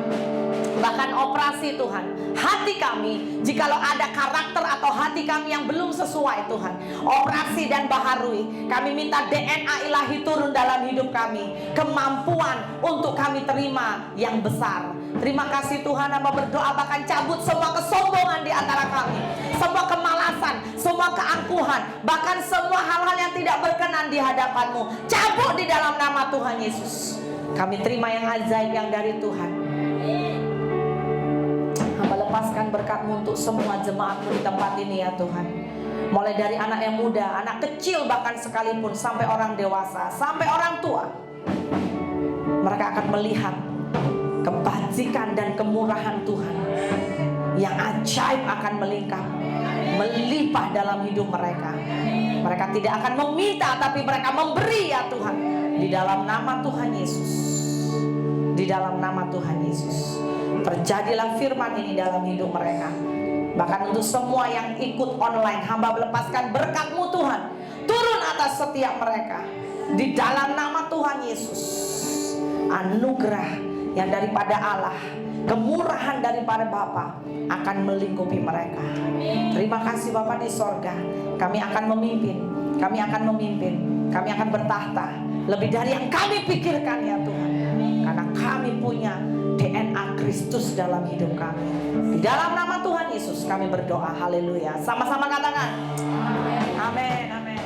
Bahkan operasi Tuhan, hati kami, jikalau ada karakter atau hati kami yang belum sesuai Tuhan, operasi dan baharui. Kami minta DNA ilahi turun dalam hidup kami, kemampuan untuk kami terima yang besar. Terima kasih Tuhan, hamba berdoa bahkan cabut semua kesombongan di antara kami, semua kemalasan, semua keangkuhan, bahkan semua hal-hal yang tidak berkenan di hadapan-Mu, cabut di dalam nama Tuhan Yesus. Kami terima yang ajaib yang dari Tuhan. Hamba lepaskan berkat-Mu untuk semua jemaat-Mu di tempat ini ya Tuhan. Mulai dari anak yang muda, anak kecil bahkan sekalipun, sampai orang dewasa, sampai orang tua. Mereka akan melihat kebajikan dan kemurahan Tuhan yang ajaib akan melimpah dalam hidup mereka. Mereka tidak akan meminta, tapi mereka memberi ya Tuhan. Di dalam nama Tuhan Yesus. Di dalam nama Tuhan Yesus. Terjadilah firman ini dalam hidup mereka. Bahkan untuk semua yang ikut online, hamba melepaskan berkat-Mu Tuhan turun atas setiap mereka. Di dalam nama Tuhan Yesus. Anugerah yang daripada Allah, kemurahan daripada Bapa akan melingkupi mereka. Terima kasih Bapa di sorga. Kami akan memimpin, kami akan memimpin, kami akan bertahta lebih dari yang kami pikirkan ya Tuhan. Karena kami punya DNA Kristus dalam hidup kami. Di dalam nama Tuhan Yesus kami berdoa. Haleluya. Sama-sama katakan. Amin. Amin.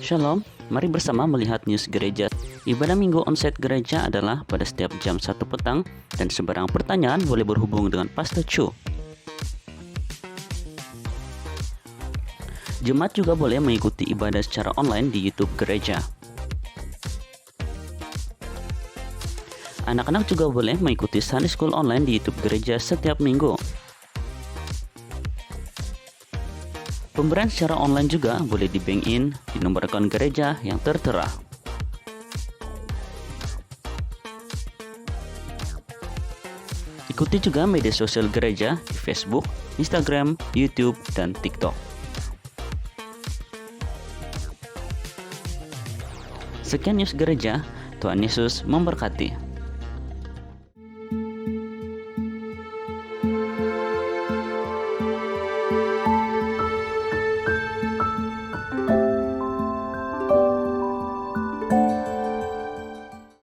Shalom, mari bersama melihat news gereja. Ibadah minggu onsite gereja adalah pada setiap jam 1 petang dan sembarang pertanyaan boleh berhubung dengan Pastor Chu. Jemaat juga boleh mengikuti ibadah secara online di YouTube gereja. Anak-anak juga boleh mengikuti Sunday School online di YouTube gereja setiap minggu. Pemberian secara online juga boleh di bank in di nomor akun gereja yang tertera. Ikuti juga media sosial gereja di Facebook, Instagram, YouTube, dan TikTok. Sekian news gereja, Tuhan Yesus memberkati.